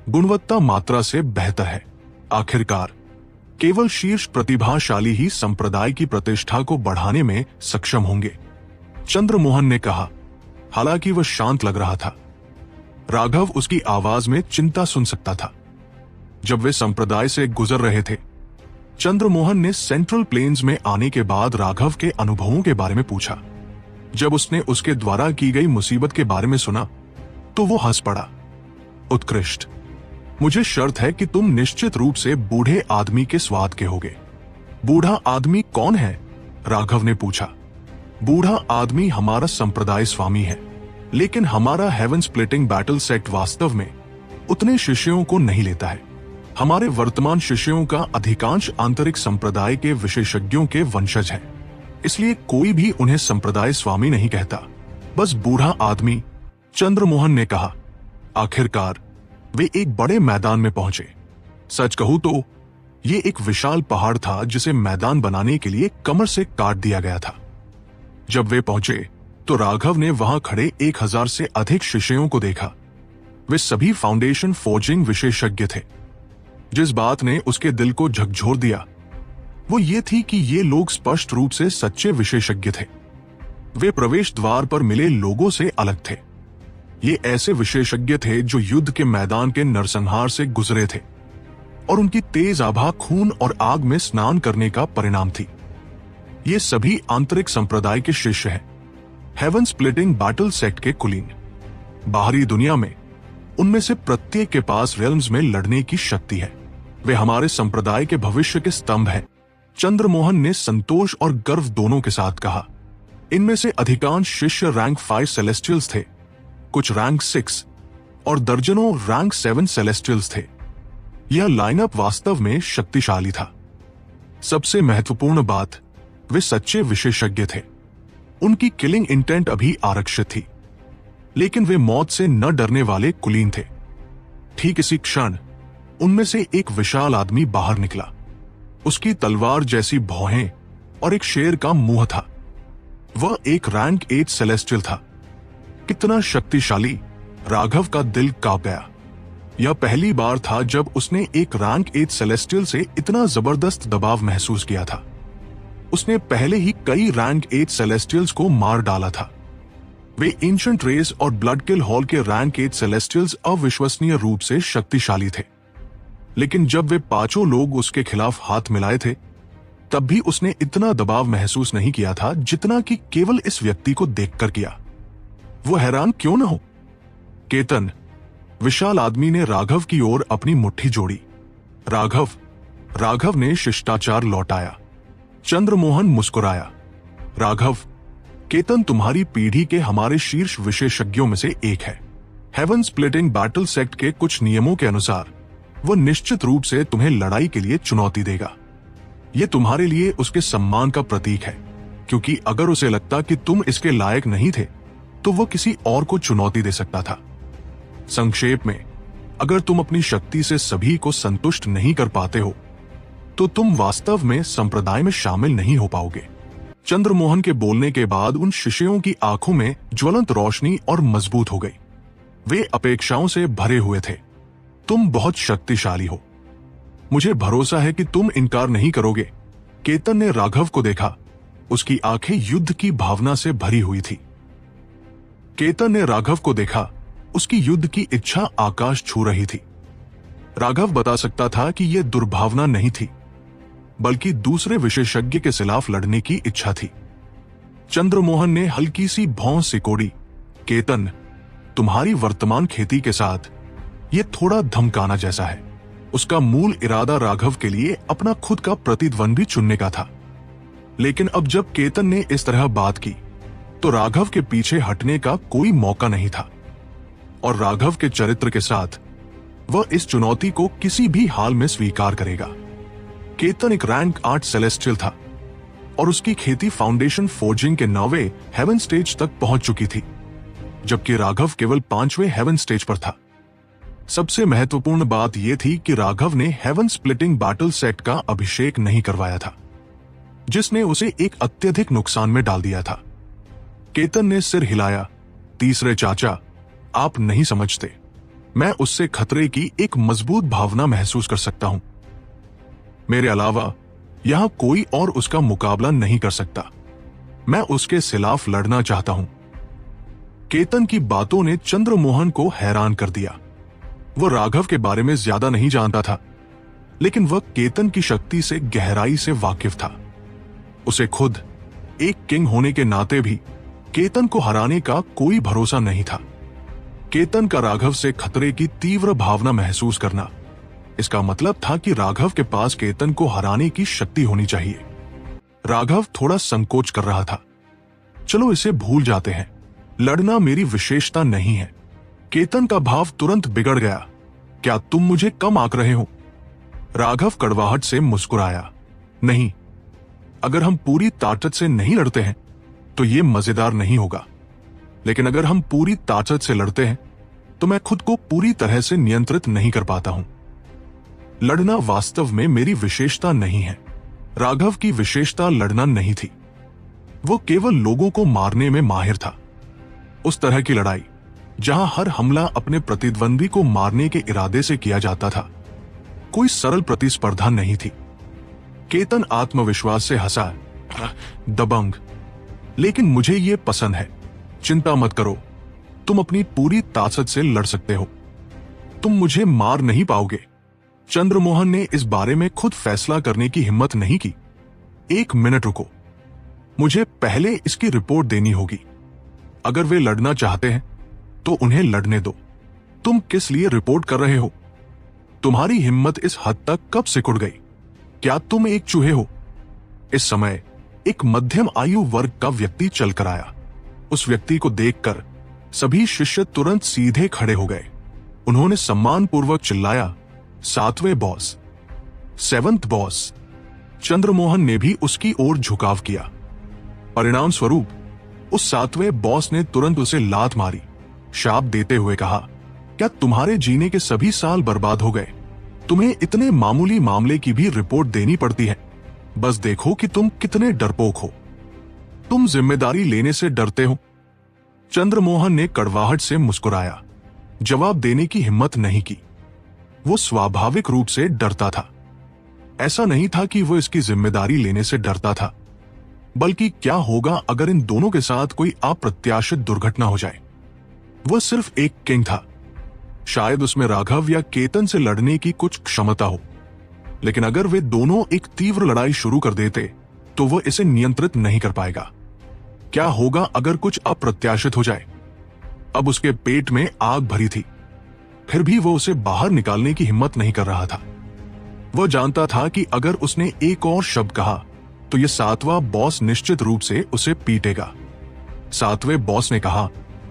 [SPEAKER 1] गुणवत्ता मात्रा से बेहतर है। आखिरकार केवल शीर्ष प्रतिभाशाली ही संप्रदाय की प्रतिष्ठा को बढ़ाने में सक्षम होंगे, चंद्रमोहन ने कहा। हालांकि वह शांत लग रहा था। राघव उसकी आवाज में चिंता सुन सकता था। जब वे संप्रदाय से गुजर रहे थे, चंद्रमोहन ने सेंट्रल प्लेन्स में आने के बाद राघव के अनुभवों के बारे में पूछा। जब उसने उसके द्वारा की गई मुसीबत के बारे में सुना तो वो हंस पड़ा। उत्कृष्ट। मुझे शर्त है कि तुम निश्चित रूप से बूढ़े आदमी के स्वाद के होगे। बूढ़ा आदमी कौन है? राघव ने पूछा। बूढ़ा आदमी हमारा संप्रदाय स्वामी है, लेकिन हमारा हेवन स्प्लिटिंग बैटल सेक्ट वास्तव में उतने शिष्यों को नहीं लेता है। हमारे वर्तमान शिष्यों का अधिकांश आंतरिक संप्रदाय के विशेषज्ञों के वंशज हैं, इसलिए कोई भी उन्हें संप्रदाय स्वामी नहीं कहता, बस बूढ़ा आदमी, चंद्रमोहन ने कहा। आखिरकार वे एक बड़े मैदान में पहुंचे। सच कहूं तो ये एक विशाल पहाड़ था जिसे मैदान बनाने के लिए कमर से काट दिया गया था। जब वे पहुंचे तो राघव ने वहां खड़े 1000 से अधिक शिष्यों को देखा। वे सभी फाउंडेशन फोर्जिंग विशेषज्ञ थे। जिस बात ने उसके दिल को झकझोर दिया वो ये थी कि ये लोग स्पष्ट रूप से सच्चे विशेषज्ञ थे। वे प्रवेश द्वार पर मिले लोगों से अलग थे। ये ऐसे विशेषज्ञ थे जो युद्ध के मैदान के नरसंहार से गुजरे थे और उनकी तेज आभा खून और आग में स्नान करने का परिणाम थी। ये सभी आंतरिक संप्रदाय के शिष्य हैं, हेवन स्प्लिटिंग बैटल सेक्ट के कुलीन। बाहरी दुनिया में उनमें से प्रत्येक के पास रेल्म्स में लड़ने की शक्ति है। वे हमारे संप्रदाय के भविष्य के स्तंभ हैं, चंद्रमोहन ने संतोष और गर्व दोनों के साथ कहा। इनमें से अधिकांश शिष्य रैंक 5 सेलेस्टियल्स थे, कुछ रैंक 6 और दर्जनों रैंक 7 सेलेस्टियल्स थे। यह लाइनअप वास्तव में शक्तिशाली था। सबसे महत्वपूर्ण बात, वे सच्चे विशेषज्ञ थे। उनकी किलिंग इंटेंट अभी आरक्षित थी, लेकिन वे मौत से न डरने वाले कुलीन थे। ठीक इसी क्षण उनमें से एक विशाल आदमी बाहर निकला। उसकी तलवार जैसी भौहें और एक शेर का मुंह था। वह एक रैंक 8 सेलेस्टियल था। कितना शक्तिशाली! राघव का दिल कांप गया। यह पहली बार था जब उसने एक रैंक 8 सेलेस्टियल से इतना जबरदस्त दबाव महसूस किया था। उसने पहले ही कई रैंक 8 सेलेस्टियल्स को मार डाला था। वे एंशिएंट रेस और ब्लड किल हॉल के रैंक 8 सेलेस्टियल्स अविश्वसनीय रूप से शक्तिशाली थे। लेकिन जब वे पांचों लोग उसके खिलाफ हाथ मिलाए थे, तब भी उसने इतना दबाव महसूस नहीं किया था जितना कि केवल इस व्यक्ति को देखकर किया। वो हैरान क्यों न हो? केतन, विशाल आदमी ने राघव की ओर अपनी मुट्ठी जोड़ी। राघव ने शिष्टाचार लौटाया। चंद्रमोहन मुस्कुराया। राघव, केतन तुम्हारी पीढ़ी के हमारे शीर्ष विशेषज्ञों में से एक है। हेवन स्प्लिटिंग बैटल सेक्ट के कुछ नियमों के अनुसार वह निश्चित रूप से तुम्हें लड़ाई के लिए चुनौती देगा। यह तुम्हारे लिए उसके सम्मान का प्रतीक है, क्योंकि अगर उसे लगता कि तुम इसके लायक नहीं थे तो वह किसी और को चुनौती दे सकता था। संक्षेप में, अगर तुम अपनी शक्ति से सभी को संतुष्ट नहीं कर पाते हो तो तुम वास्तव में संप्रदाय में शामिल नहीं हो पाओगे। चंद्रमोहन के बोलने के बाद उन शिष्यों की आंखों में ज्वलंत रोशनी और मजबूत हो गई। वे अपेक्षाओं से भरे हुए थे। तुम बहुत शक्तिशाली हो। मुझे भरोसा है कि तुम इनकार नहीं करोगे। केतन ने राघव को देखा। उसकी आंखें युद्ध की भावना से भरी हुई थी। केतन ने राघव को देखा। उसकी युद्ध की इच्छा आकाश छू रही थी। राघव बता सकता था कि यह दुर्भावना नहीं थी, बल्कि दूसरे विशेषज्ञ के खिलाफ लड़ने की इच्छा थी। चंद्रमोहन ने हल्की सी भौं सिकोड़ी। केतन, तुम्हारी वर्तमान खेती के साथ यह थोड़ा धमकाना जैसा है। उसका मूल इरादा राघव के लिए अपना खुद का प्रतिद्वंदी चुनने का था, लेकिन अब जब केतन ने इस तरह बात की तो राघव के पीछे हटने का कोई मौका नहीं था। और राघव के चरित्र के साथ वह इस चुनौती को किसी भी हाल में स्वीकार करेगा। केतन एक रैंक 8 सेलेस्टियल था और उसकी खेती फाउंडेशन फोर्जिंग के 9वें हेवन स्टेज तक पहुंच चुकी थी, जबकि राघव केवल 5वें हेवन स्टेज पर था। सबसे महत्वपूर्ण बात यह थी कि राघव ने हेवन स्प्लिटिंग बैटल सेक्ट का अभिषेक नहीं करवाया था, जिसने उसे एक अत्यधिक नुकसान में डाल दिया था। केतन ने सिर हिलाया। तीसरे चाचा, आप नहीं समझते। मैं उससे खतरे की एक मजबूत भावना महसूस कर सकता हूं। मेरे अलावा यहां कोई और उसका मुकाबला नहीं कर सकता। मैं उसके खिलाफ लड़ना चाहता हूं। केतन की बातों ने चंद्रमोहन को हैरान कर दिया। वह राघव के बारे में ज्यादा नहीं जानता था, लेकिन वह केतन की शक्ति से गहराई से वाकिफ था। उसे खुद एक किंग होने के नाते भी केतन को हराने का कोई भरोसा नहीं था। केतन का राघव से खतरे की तीव्र भावना महसूस करना, इसका मतलब था कि राघव के पास केतन को हराने की शक्ति होनी चाहिए। राघव थोड़ा संकोच कर रहा था। चलो इसे भूल जाते हैं। लड़ना मेरी विशेषता नहीं है। केतन का भाव तुरंत बिगड़ गया। क्या तुम मुझे कम आंक रहे हो? राघव कड़वाहट से मुस्कुराया। नहीं, अगर हम पूरी ताकत से नहीं लड़ते हैं तो ये मजेदार नहीं होगा, लेकिन अगर हम पूरी ताकत से लड़ते हैं तो मैं खुद को पूरी तरह से नियंत्रित नहीं कर पाता हूं। लड़ना वास्तव में मेरी विशेषता नहीं है। राघव की विशेषता लड़ना नहीं थी, वो केवल लोगों को मारने में माहिर था। उस तरह की लड़ाई जहां हर हमला अपने प्रतिद्वंदी को मारने के इरादे से किया जाता था, कोई सरल प्रतिस्पर्धा नहीं थी। केतन आत्मविश्वास से हंसा, दबंग, लेकिन मुझे ये पसंद है। चिंता मत करो, तुम अपनी पूरी ताकत से लड़ सकते हो, तुम मुझे मार नहीं पाओगे। चंद्रमोहन ने इस बारे में खुद फैसला करने की हिम्मत नहीं की। 1 मिनट रुको, मुझे पहले इसकी रिपोर्ट देनी होगी। अगर वे लड़ना चाहते हैं तो उन्हें लड़ने दो। तुम किस लिए रिपोर्ट कर रहे हो? तुम्हारी हिम्मत इस हद तक कब सिकुड़ गई? क्या तुम एक चूहे हो? इस समय एक मध्यम आयु वर्ग का व्यक्ति चलकर आया। उस व्यक्ति को देखकर सभी शिष्य तुरंत सीधे खड़े हो गए। उन्होंने सम्मानपूर्वक चिल्लाया, 7वें बॉस, 7th बॉस। चंद्रमोहन ने भी उसकी ओर झुकाव किया। परिणाम स्वरूप उस 7वें बॉस ने तुरंत उसे लात मारी, शाप देते हुए कहा, क्या तुम्हारे जीने के सभी साल बर्बाद हो गए? तुम्हें इतने मामूली मामले की भी रिपोर्ट देनी पड़ती है। बस देखो कि तुम कितने डरपोक हो। तुम जिम्मेदारी लेने से डरते हो। चंद्रमोहन ने कड़वाहट से मुस्कुराया, जवाब देने की हिम्मत नहीं की। वो स्वाभाविक रूप से डरता था। ऐसा नहीं था कि वो इसकी जिम्मेदारी लेने से डरता था, बल्कि क्या होगा अगर इन दोनों के साथ कोई अप्रत्याशित दुर्घटना हो जाए। वह सिर्फ एक किंग था, शायद उसमें राघव या केतन से लड़ने की कुछ क्षमता हो, लेकिन अगर वे दोनों एक तीव्र लड़ाई शुरू कर देते तो वह इसे नियंत्रित नहीं कर पाएगा। क्या होगा अगर कुछ अप्रत्याशित हो जाए? अब उसके पेट में आग भरी थी, फिर भी वो उसे बाहर निकालने की हिम्मत नहीं कर रहा था। वह जानता था कि अगर उसने एक और शब्द कहा तो यह 7वां बॉस निश्चित रूप से उसे पीटेगा। 7वें बॉस ने कहा,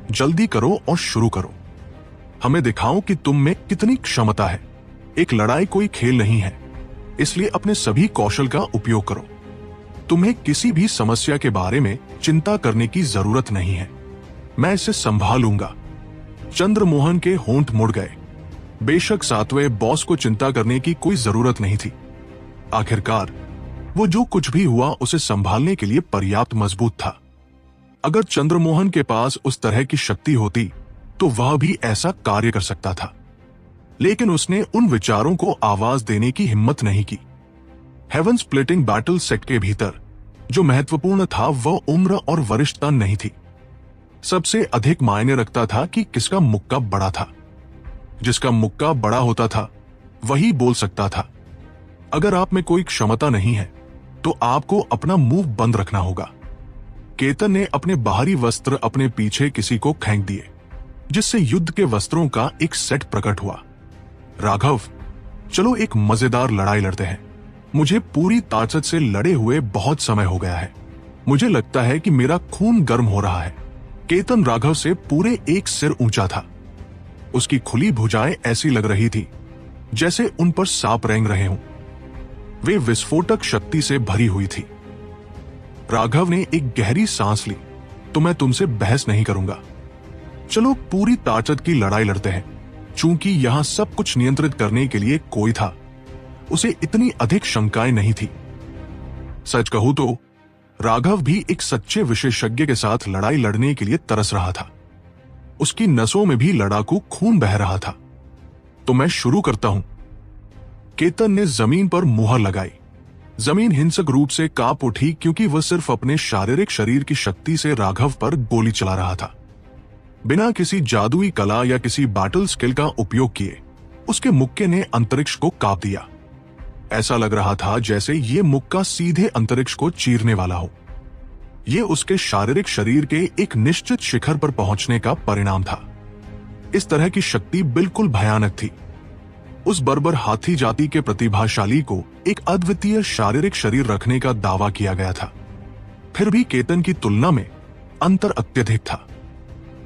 [SPEAKER 1] जल्दी करो और शुरू करो। हमें दिखाओ कि तुम में कितनी क्षमता है। एक लड़ाई कोई खेल नहीं है, इसलिए अपने सभी कौशल का उपयोग करो। तुम्हें किसी भी समस्या के बारे में चिंता करने की जरूरत नहीं है, मैं इसे संभालूंगा। चंद्रमोहन के होंठ मुड़ गए। बेशक 7वें बॉस को चिंता करने की कोई जरूरत नहीं थी। आखिरकार वो जो कुछ भी हुआ उसे संभालने के लिए पर्याप्त मजबूत था। अगर चंद्रमोहन के पास उस तरह की शक्ति होती तो वह भी ऐसा कार्य कर सकता था, लेकिन उसने उन विचारों को आवाज देने की हिम्मत नहीं की। हेवन स्प्लिटिंग बैटल सेट के भीतर जो महत्वपूर्ण था वह उम्र और वरिष्ठता नहीं थी। सबसे अधिक मायने रखता था कि किसका मुक्का बड़ा था। जिसका मुक्का बड़ा होता था वही बोल सकता था। अगर आप में कोई क्षमता नहीं है तो आपको अपना मुंह बंद रखना होगा। केतन ने अपने बाहरी वस्त्र अपने पीछे किसी को फेंक दिए, जिससे युद्ध के वस्त्रों का एक सेट प्रकट हुआ। राघव, चलो एक मजेदार लड़ाई लड़ते हैं। मुझे पूरी ताकत से लड़े हुए बहुत समय हो गया है। मुझे लगता है कि मेरा खून गर्म हो रहा है। केतन राघव से पूरे 1 सिर ऊंचा था। उसकी खुली भुजाएं ऐसी लग रही थी जैसे उन पर सांप रेंग रहे हों। वे विस्फोटक शक्ति से भरी हुई थी। राघव ने एक गहरी सांस ली, तो मैं तुमसे बहस नहीं करूंगा। चलो पूरी ताकत की लड़ाई लड़ते हैं। चूंकि यहां सब कुछ नियंत्रित करने के लिए कोई था, उसे इतनी अधिक शंकाएं नहीं थी। सच कहूं तो राघव भी एक सच्चे विशेषज्ञ के साथ लड़ाई लड़ने के लिए तरस रहा था। उसकी नसों में भी लड़ाकू खून बह रहा था। तो मैं शुरू करता हूं। केतन ने जमीन पर मुहर लगाई। जमीन हिंसक रूप से कांप उठी क्योंकि वह सिर्फ अपने शारीरिक शरीर की शक्ति से राघव पर गोली चला रहा था। बिना किसी जादुई कला या किसी बैटल स्किल का उपयोग किए उसके मुक्के ने अंतरिक्ष को कांप दिया। ऐसा लग रहा था जैसे ये मुक्का सीधे अंतरिक्ष को चीरने वाला हो। यह उसके शारीरिक शरीर के एक निश्चित शिखर पर पहुंचने का परिणाम था। इस तरह की शक्ति बिल्कुल भयानक थी। उस बर्बर हाथी जाति के प्रतिभाशाली को एक अद्वितीय शारीरिक शरीर रखने का दावा किया गया था। फिर भी केतन की तुलना में अंतर अत्यधिक था।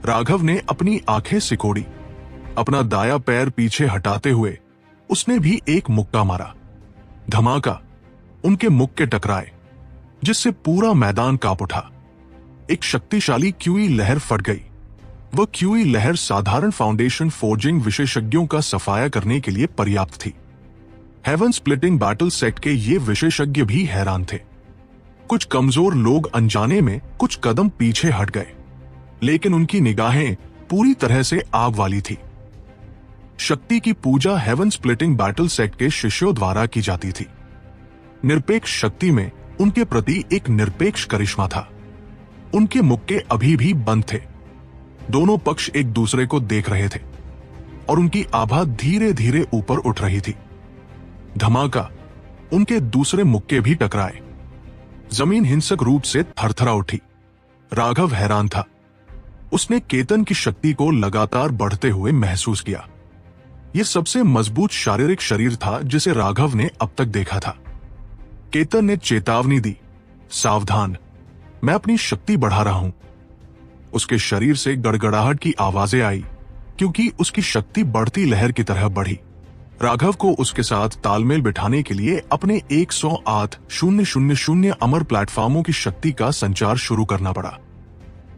[SPEAKER 1] राघव ने अपनी आंखें सिकोड़ी। अपना दाया पैर पीछे हटाते हुए उसने भी एक मुक्का मारा। धमाका, उनके मुक्के टकराए, जिससे पूरा मैदान कांप उठा। एक शक्तिशाली क्यूई लहर फट गई। वह क्यूई लहर साधारण फाउंडेशन फोर्जिंग विशेषज्ञों का सफाया करने के लिए पर्याप्त थी। हेवन स्प्लिटिंग बैटल सेक्ट के ये विशेषज्ञ भी हैरान थे। कुछ कमजोर लोग अनजाने में कुछ कदम पीछे हट गए, लेकिन उनकी निगाहें पूरी तरह से आग वाली थी। शक्ति की पूजा हेवन स्प्लिटिंग बैटल सेक्ट के शिष्यों द्वारा की जाती थी। निरपेक्ष शक्ति में उनके प्रति एक निरपेक्ष करिश्मा था। उनके मुक्के अभी भी बंद थे। दोनों पक्ष एक दूसरे को देख रहे थे और उनकी आभा धीरे धीरे ऊपर उठ रही थी। धमाका, उनके दूसरे मुक्के भी टकराए। जमीन हिंसक रूप से थरथरा उठी। राघव हैरान था। उसने केतन की शक्ति को लगातार बढ़ते हुए महसूस किया। यह सबसे मजबूत शारीरिक शरीर था जिसे राघव ने अब तक देखा था। केतन ने चेतावनी दी, सावधान, मैं अपनी शक्ति बढ़ा रहा हूं। उसके शरीर से गड़गड़ाहट की आवाजें आई क्योंकि उसकी शक्ति बढ़ती लहर की तरह बढ़ी। राघव को उसके साथ तालमेल बिठाने के लिए अपने 108,000 अमर प्लेटफॉर्मों की शक्ति का संचार शुरू करना पड़ा।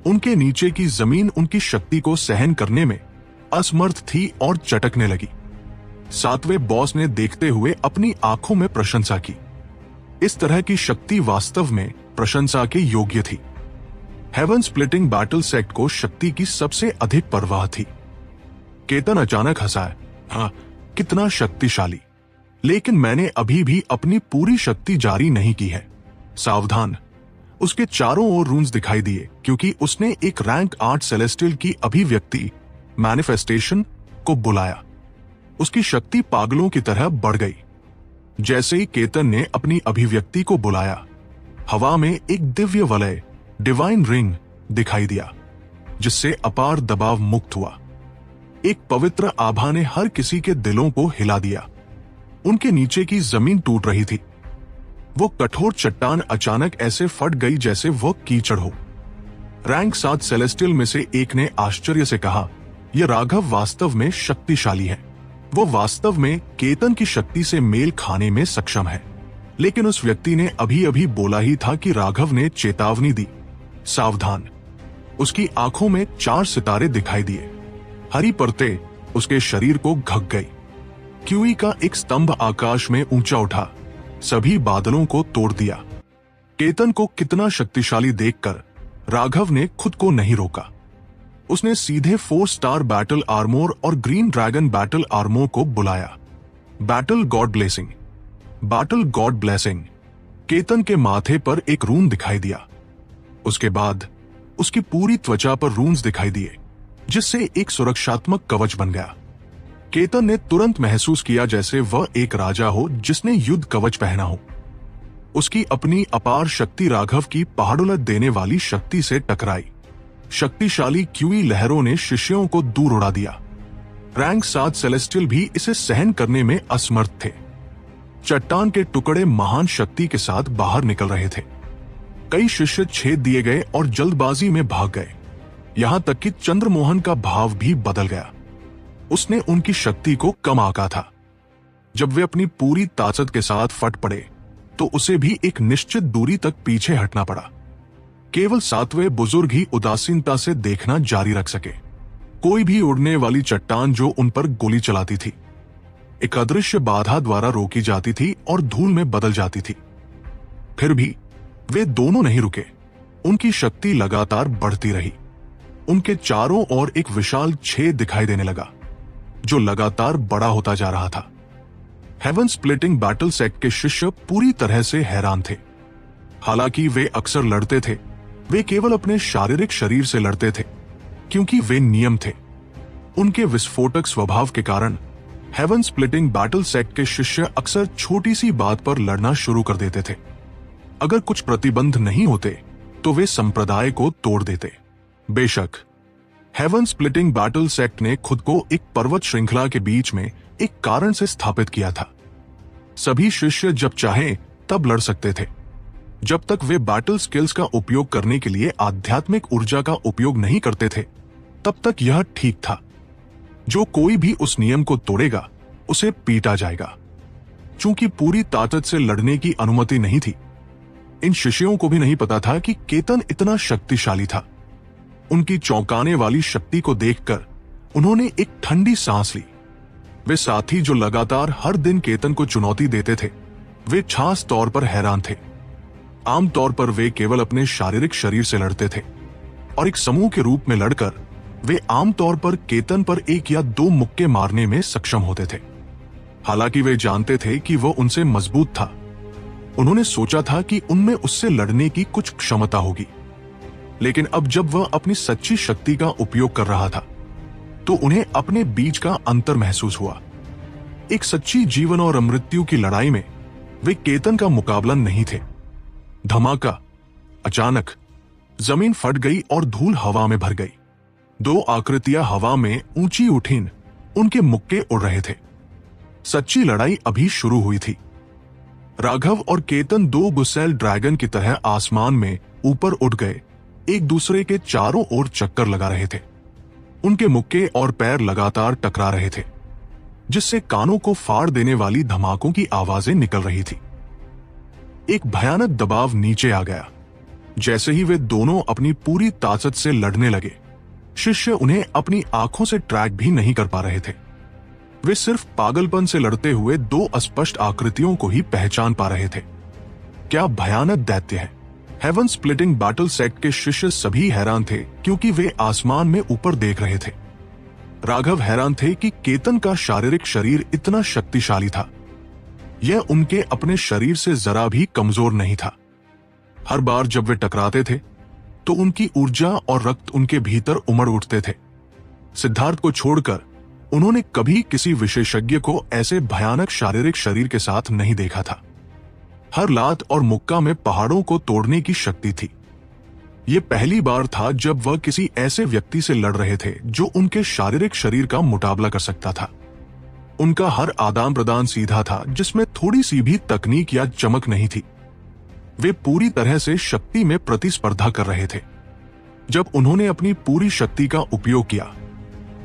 [SPEAKER 1] उनके नीचे की जमीन उनकी शक्ति को सहन करने में असमर्थ थी और चटकने लगी। सातवें बॉस ने देखते हुए अपनी आंखों में प्रशंसा की। इस तरह की शक्ति वास्तव में प्रशंसा के योग्य थी। हेवन स्प्लिटिंग बैटल सेक्ट को शक्ति की सबसे अधिक परवाह थी। केतन अचानक हंसा, हाँ, कितना शक्तिशाली, लेकिन मैंने अभी भी अपनी पूरी शक्ति जारी नहीं की है। सावधान। उसके चारों ओर रून्स दिखाई दिए क्योंकि उसने एक रैंक 8 सेलेस्टियल की अभिव्यक्ति मैनिफेस्टेशन को बुलाया। उसकी शक्ति पागलों की तरह बढ़ गई। जैसे ही केतन ने अपनी अभिव्यक्ति को बुलाया, हवा में एक दिव्य वलय, डिवाइन रिंग दिखाई दिया, जिससे अपार दबाव मुक्त हुआ। एक पवित्र आभा ने हर किसी के दिलों को हिला दिया। उनके नीचे की जमीन टूट रही थी। वो कठोर चट्टान अचानक ऐसे फट गई जैसे वो कीचड़ हो। रैंक 7 सेलेस्टियल में से एक ने आश्चर्य से कहा, यह राघव वास्तव में शक्तिशाली है। वो वास्तव में केतन की शक्ति से मेल खाने में सक्षम है। लेकिन उस व्यक्ति ने अभी अभी बोला ही था कि राघव ने चेतावनी दी, सावधान। उसकी आंखों में 4 सितारे दिखाई दिए। हरी परतें उसके शरीर को घक गई। क्यूई का एक स्तंभ आकाश में ऊंचा उठा, सभी बादलों को तोड़ दिया। केतन को कितना शक्तिशाली देखकर राघव ने खुद को नहीं रोका। उसने सीधे 4 स्टार बैटल आर्मोर और ग्रीन ड्रैगन बैटल आर्मोर को बुलाया। Battle God blessing, battle God blessing. Ketan के माथे पर एक रून दिखाई दिया। उसके बाद उसकी पूरी त्वचा पर रून्स दिखाई दिए, जिससे एक सुरक्षात्मक कवच बन गया। केतन ने तुरंत महसूस किया जैसे वह एक राजा हो जिसने युद्ध कवच पहना हो। उसकी अपनी अपार शक्ति राघव की पहाड़ुलट देने वाली शक्ति से टकराई। शक्तिशाली क्यूई लहरों ने शिष्यों को दूर उड़ा दिया। रैंक 7 सेलेस्टियल भी इसे सहन करने में असमर्थ थे। चट्टान के टुकड़े महान शक्ति के साथ बाहर निकल रहे थे। कई शिष्य छेद दिए गए और जल्दबाजी में भाग गए। यहां तक कि चंद्रमोहन का भाव भी बदल गया। उसने उनकी शक्ति को कम आंका था। जब वे अपनी पूरी ताकत के साथ फट पड़े तो उसे भी एक निश्चित दूरी तक पीछे हटना पड़ा। केवल 7वें बुजुर्ग ही उदासीनता से देखना जारी रख सके। कोई भी उड़ने वाली चट्टान जो उन पर गोली चलाती थी एक अदृश्य बाधा द्वारा रोकी जाती थी और धूल में बदल जाती थी। फिर भी वे दोनों नहीं रुके। उनकी शक्ति लगातार बढ़ती रही। उनके चारों ओर एक विशाल छेद दिखाई देने लगा, जो लगातार बड़ा होता जा रहा था। हेवन स्प्लिटिंग बैटल सेक्ट के शिष्य पूरी तरह से हैरान थे। हालांकि वे अक्सर लड़ते थे, वे केवल अपने शारीरिक शरीर से लड़ते थे क्योंकि वे नियम थे। उनके विस्फोटक स्वभाव के कारण हेवन स्प्लिटिंग बैटल सेक्ट के शिष्य अक्सर छोटी सी बात पर लड़ना शुरू कर देते थे। अगर कुछ प्रतिबंध नहीं होते तो वे संप्रदाय को तोड़ देते। बेशक हेवन स्प्लिटिंग बैटल सेक्ट ने खुद को एक पर्वत श्रृंखला के बीच में एक कारण से स्थापित किया था। सभी शिष्य जब चाहे तब लड़ सकते थे, जब तक वे बैटल स्किल्स का उपयोग करने के लिए आध्यात्मिक ऊर्जा का उपयोग नहीं करते थे, तब तक यह ठीक था। जो कोई भी उस नियम को तोड़ेगा उसे पीटा जाएगा। चूंकि पूरी ताकत से लड़ने की अनुमति नहीं थी, इन शिष्यों को भी नहीं पता था कि केतन इतना शक्तिशाली था। उनकी चौंकाने वाली शक्ति को देखकर उन्होंने एक ठंडी सांस ली। वे साथी जो लगातार हर दिन केतन को चुनौती देते थे, वे खास तौर पर हैरान थे। आमतौर पर वे केवल अपने शारीरिक शरीर से लड़ते थे और एक समूह के रूप में लड़कर वे आमतौर पर केतन पर एक या दो मुक्के मारने में सक्षम होते थे। हालांकि वे जानते थे कि वो उनसे मजबूत था। उन्होंने सोचा था कि उनमें उससे लड़ने की कुछ क्षमता होगी, लेकिन अब जब वह अपनी सच्ची शक्ति का उपयोग कर रहा था तो उन्हें अपने बीच का अंतर महसूस हुआ। एक सच्ची जीवन और मृत्यु की लड़ाई में वे केतन का मुकाबला नहीं थे। धमाका! अचानक जमीन फट गई और धूल हवा में भर गई। दो आकृतियां हवा में ऊंची उठीं, उनके मुक्के उड़ रहे थे। सच्ची लड़ाई अभी शुरू हुई थी। राघव और केतन दो गुस्सैल ड्रैगन की तरह आसमान में ऊपर उठ गए, एक दूसरे के चारों ओर चक्कर लगा रहे थे। उनके मुक्के और पैर लगातार टकरा रहे थे, जिससे कानों को फाड़ देने वाली धमाकों की आवाजें निकल रही थी। एक भयानक दबाव नीचे आ गया। जैसे ही वे दोनों अपनी पूरी ताकत से लड़ने लगे, शिष्य उन्हें अपनी आंखों से ट्रैक भी नहीं कर पा रहे थे। वे सिर्फ पागलपन से लड़ते हुए दो अस्पष्ट आकृतियों को ही पहचान पा रहे थे। क्या भयानक दैत्य है! हेवन स्प्लिटिंग बैटल सेट के शिष्य सभी हैरान थे, क्योंकि वे आसमान में ऊपर देख रहे थे। राघव हैरान थे कि केतन का शारीरिक शरीर इतना शक्तिशाली था। यह उनके अपने शरीर से जरा भी कमजोर नहीं था। हर बार जब वे टकराते थे तो उनकी ऊर्जा और रक्त उनके भीतर उमड़ उठते थे। सिद्धार्थ को छोड़कर उन्होंने कभी किसी विशेषज्ञ को ऐसे भयानक शारीरिक शरीर के साथ नहीं देखा था। हर लात और मुक्का में पहाड़ों को तोड़ने की शक्ति थी। यह पहली बार था जब वह किसी ऐसे व्यक्ति से लड़ रहे थे जो उनके शारीरिक शरीर का मुकाबला कर सकता था। उनका हर आदान प्रदान सीधा था, जिसमें थोड़ी सी भी तकनीक या चमक नहीं थी। वे पूरी तरह से शक्ति में प्रतिस्पर्धा कर रहे थे। जब उन्होंने अपनी पूरी शक्ति का उपयोग किया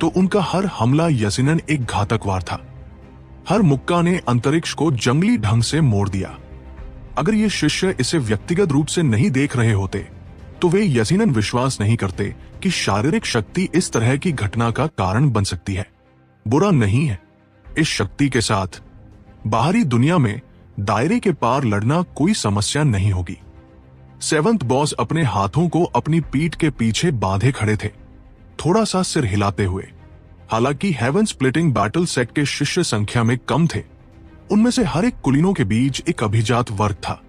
[SPEAKER 1] तो उनका हर हमला यकीनन एक घातक वार था। हर मुक्का ने अंतरिक्ष को जंगली ढंग से मोड़ दिया। अगर ये शिष्य इसे व्यक्तिगत रूप से नहीं देख रहे होते तो वे यकीनन विश्वास नहीं करते कि शारीरिक शक्ति इस तरह की घटना का कारण बन सकती है। बुरा नहीं है, इस शक्ति के साथ बाहरी दुनिया में दायरे के पार लड़ना कोई समस्या नहीं होगी। सेवंथ बॉस अपने हाथों को अपनी पीठ के पीछे बांधे खड़े थे, थोड़ा सा सिर हिलाते हुए। हालांकि हेवन स्प्लिटिंग बैटल सेट के शिष्य संख्या में कम थे, उनमें से हर एक कुलीनों के बीच एक अभिजात वर्ग था,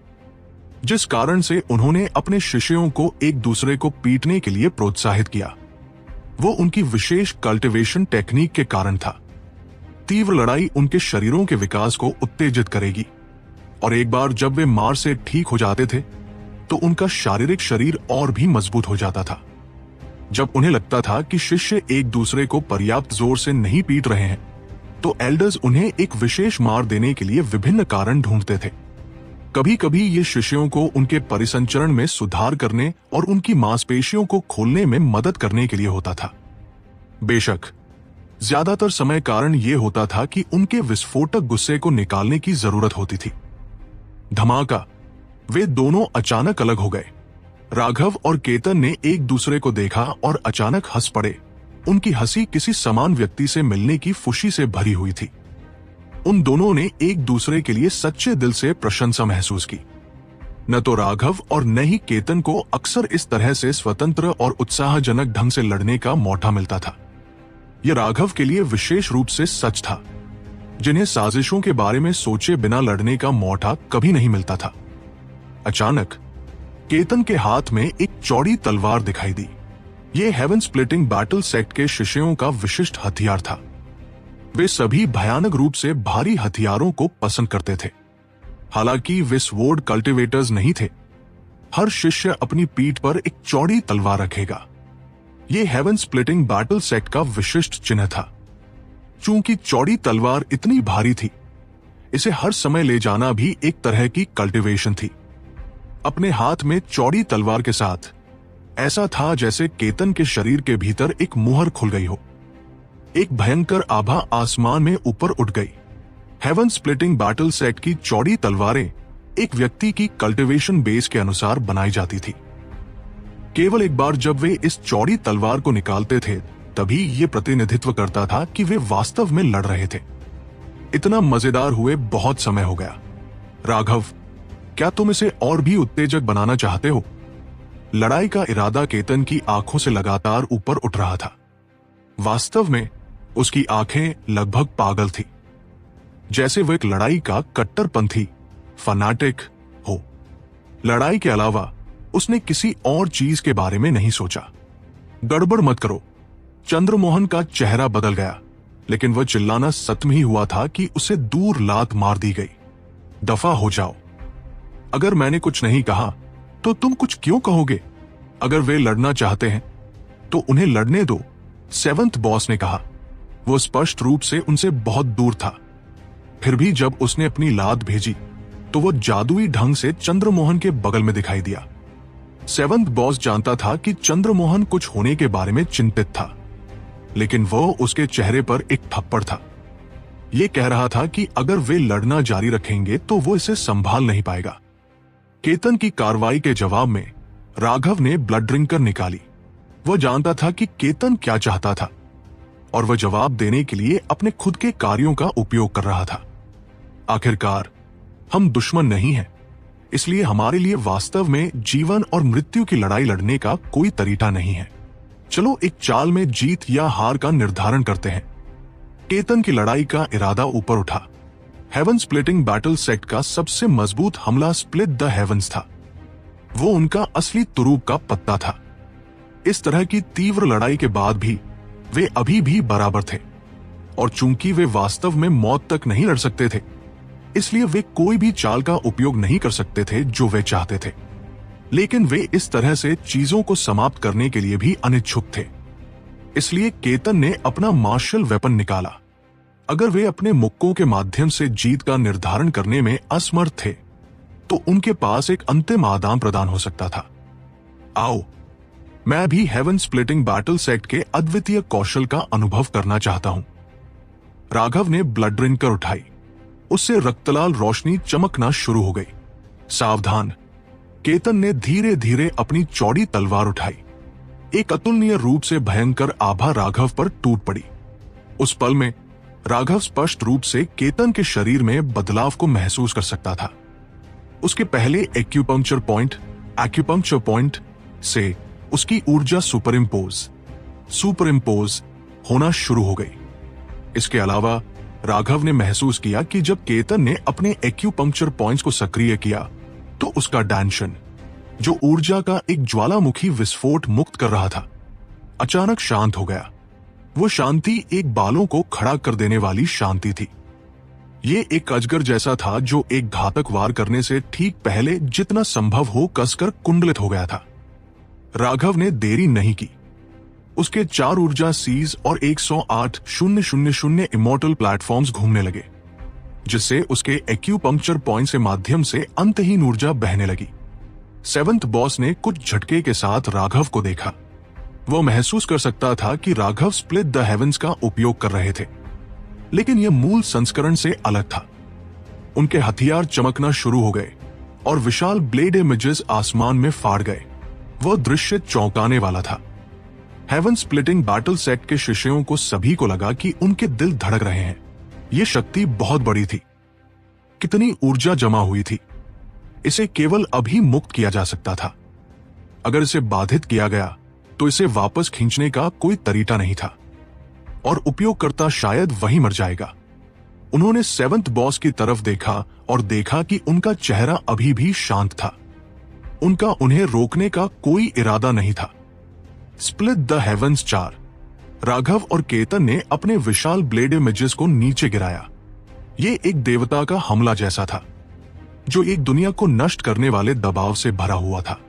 [SPEAKER 1] जिस कारण से उन्होंने अपने शिष्यों को एक दूसरे को पीटने के लिए प्रोत्साहित किया। वो उनकी विशेष कल्टीवेशन टेक्निक के कारण था। तीव्र लड़ाई उनके शरीरों के विकास को उत्तेजित करेगी, और एक बार जब वे मार से ठीक हो जाते थे तो उनका शारीरिक शरीर और भी मजबूत हो जाता था। जब उन्हें लगता था कि शिष्य एक दूसरे को पर्याप्त जोर से नहीं पीट रहे हैं तो एल्डर्स उन्हें एक विशेष मार देने के लिए विभिन्न कारण ढूंढते थे। कभी कभी ये शिष्यों को उनके परिसंचरण में सुधार करने और उनकी मांसपेशियों को खोलने में मदद करने के लिए होता था। बेशक ज्यादातर समय कारण ये होता था कि उनके विस्फोटक गुस्से को निकालने की जरूरत होती थी। धमाका! वे दोनों अचानक अलग हो गए। राघव और केतन ने एक दूसरे को देखा और अचानक हंस पड़े। उनकी हंसी किसी समान व्यक्ति से मिलने की खुशी से भरी हुई थी। उन दोनों ने एक दूसरे के लिए सच्चे दिल से प्रशंसा महसूस की। न तो राघव और न ही केतन को अक्सर इस तरह से स्वतंत्र और उत्साहजनक ढंग से लड़ने का मौका मिलता था। यह राघव के लिए विशेष रूप से सच था, जिन्हें साजिशों के बारे में सोचे बिना लड़ने का मौका कभी नहीं मिलता था। अचानक केतन के हाथ में एक चौड़ी तलवार दिखाई दी। यह हेवन स्प्लिटिंग बैटल सेट के शिष्यों का विशिष्ट हथियार था। वे सभी भयानक रूप से भारी हथियारों को पसंद करते थे। हालांकि वे स्वॉर्ड कल्टीवेटर्स नहीं थे। हर शिष्य अपनी पीठ पर एक चौड़ी तलवार रखेगा। यह हेवन स्प्लिटिंग बैटल सेट का विशिष्ट चिन्ह था। चूंकि चौड़ी तलवार इतनी भारी थी, इसे हर समय ले जाना भी एक तरह की कल्टीवेशन थी। अपने हाथ में चौड़ी तलवार के साथ ऐसा था जैसे केतन के शरीर के भीतर एक मुहर खुल गई हो। एक भयंकर आभा आसमान में ऊपर उठ गई। हेवन स्प्लिटिंग बैटल सेट की चौड़ी तलवारें एक व्यक्ति की कल्टीवेशन बेस के अनुसार बनाई जाती थी। केवल एक बार जब वे इस चौड़ी तलवार को निकालते थे, तभी ये प्रतिनिधित्व करता था कि वे वास्तव में लड़ रहे थे। इतना मजेदार हुए बहुत समय हो गया। राघव, क्या तुम इसे और भी उत्तेजक बनाना चाहते हो? लड़ाई का इरादा केतन की आंखों से लगातार ऊपर उठ रहा था। वास्तव में उसकी आंखें लगभग पागल थी, जैसे वह एक लड़ाई का कट्टरपंथी फनाटिक हो। लड़ाई के अलावा उसने किसी और चीज के बारे में नहीं सोचा। गड़बड़ मत करो। चंद्रमोहन का चेहरा बदल गया, लेकिन वह चिल्लाना सत्म ही हुआ था कि उसे दूर लात मार दी गई। दफा हो जाओ। अगर मैंने कुछ नहीं कहा तो तुम कुछ क्यों कहोगे? अगर वे लड़ना चाहते हैं तो उन्हें लड़ने दो, सेवंथ बॉस ने कहा। वो स्पष्ट रूप से उनसे बहुत दूर था। फिर भी जब उसने अपनी लात भेजी तो वो जादुई ढंग से चंद्रमोहन के बगल में दिखाई दिया। सेवंथ बॉस जानता था कि चंद्रमोहन कुछ होने के बारे में चिंतित था, लेकिन वो उसके चेहरे पर एक थप्पड़ था। ये कह रहा था कि अगर वे लड़ना जारी रखेंगे तो वो इसे संभाल नहीं पाएगा। केतन की कार्रवाई के जवाब में राघव ने ब्लड ड्रिंकर निकाली। वह जानता था कि केतन क्या चाहता था और वह जवाब देने के लिए अपने खुद के कार्यों का उपयोग कर रहा था। आखिरकार हम दुश्मन नहीं हैं, इसलिए हमारे लिए वास्तव में जीवन और मृत्यु की लड़ाई लड़ने का कोई तरीका नहीं है। चलो एक चाल में जीत या हार का निर्धारण करते हैं। केतन की लड़ाई का इरादा ऊपर उठा। हेवन स्प्लिटिंग बैटल सेट का सबसे मजबूत हमला स्प्लिट द हेवंस था। वो उनका असली तुरूप का पत्ता था। इस तरह की तीव्र लड़ाई के बाद भी वे अभी भी बराबर थे, और चूंकि वे वास्तव में मौत तक नहीं लड़ सकते थे, इसलिए वे कोई भी चाल का उपयोग नहीं कर सकते थे जो वे चाहते थे। लेकिन वे इस तरह से चीजों को समाप्त करने के लिए भी अनिच्छुक थे। इसलिए केतन ने अपना मार्शल वेपन निकाला। अगर वे अपने मुक्कों के माध्यम से जीत का निर्धारण करने में असमर्थ थे तो उनके पास एक अंतिम आदान प्रदान हो सकता था। आओ, मैं भी हेवन स्प्लिटिंग बैटल सेट के अद्वितीय कौशल का अनुभव करना चाहता हूं। राघव ने ब्लड ड्रिंकर उठाई। उससे रक्तलाल रोशनी चमकना शुरू हो गई। सावधान, केतन ने धीरे धीरे अपनी चौड़ी तलवार उठाई। एक अतुलनीय रूप से भयंकर आभा राघव पर टूट पड़ी। उस पल में राघव स्पष्ट रूप से केतन के शरीर में बदलाव को महसूस कर सकता था। उसके पहले एक्यूपंक्चर पॉइंट से उसकी ऊर्जा सुपरइम्पोज होना शुरू हो गई। इसके अलावा राघव ने महसूस किया कि जब केतन ने अपने एक्यूपंक्चर पॉइंट्स को सक्रिय किया तो उसका डैंशन, जो ऊर्जा का एक ज्वालामुखी विस्फोट मुक्त कर रहा था, अचानक शांत हो गया। वो शांति एक बालों को खड़ा कर देने वाली शांति थी। ये एक अजगर जैसा था जो एक घातक वार करने से ठीक पहले जितना संभव हो कसकर कुंडलित हो गया था। राघव ने देरी नहीं की। उसके 4 ऊर्जा सीज और 108,000 इमॉर्टल प्लेटफॉर्म्स घूमने लगे, जिससे उसके एक्यूपंक्चर पॉइंट के माध्यम से अंतहीन ऊर्जा बहने लगी। सेवंथ बॉस ने कुछ झटके के साथ राघव को देखा। वो महसूस कर सकता था कि राघव स्प्लिट द हेवंस का उपयोग कर रहे थे, लेकिन यह मूल संस्करण से अलग था। उनके हथियार चमकना शुरू हो गए और विशाल ब्लेड इमेजेस आसमान में फाड़ गए। वह दृश्य चौंकाने वाला था। हेवन स्प्लिटिंग बैटल सेट के शिष्यों को सभी को लगा कि उनके दिल धड़क रहे हैं। यह शक्ति बहुत बड़ी थी। कितनी ऊर्जा जमा हुई थी। इसे केवल अभी मुक्त किया जा सकता था। अगर इसे बाधित किया गया तो इसे वापस खींचने का कोई तरीका नहीं था, और उपयोगकर्ता शायद वहीं मर जाएगा। उन्होंने सेवंथ बॉस की तरफ देखा और देखा कि उनका चेहरा अभी भी शांत था। उनका उन्हें रोकने का कोई इरादा नहीं था। Split the heavens 4। राघव और केतन ने अपने विशाल ब्लेड इमेजेस को नीचे गिराया। ये एक देवता का हमला जैसा था, जो एक दुनिया को नष्ट करने वाले दबाव से भरा हुआ था।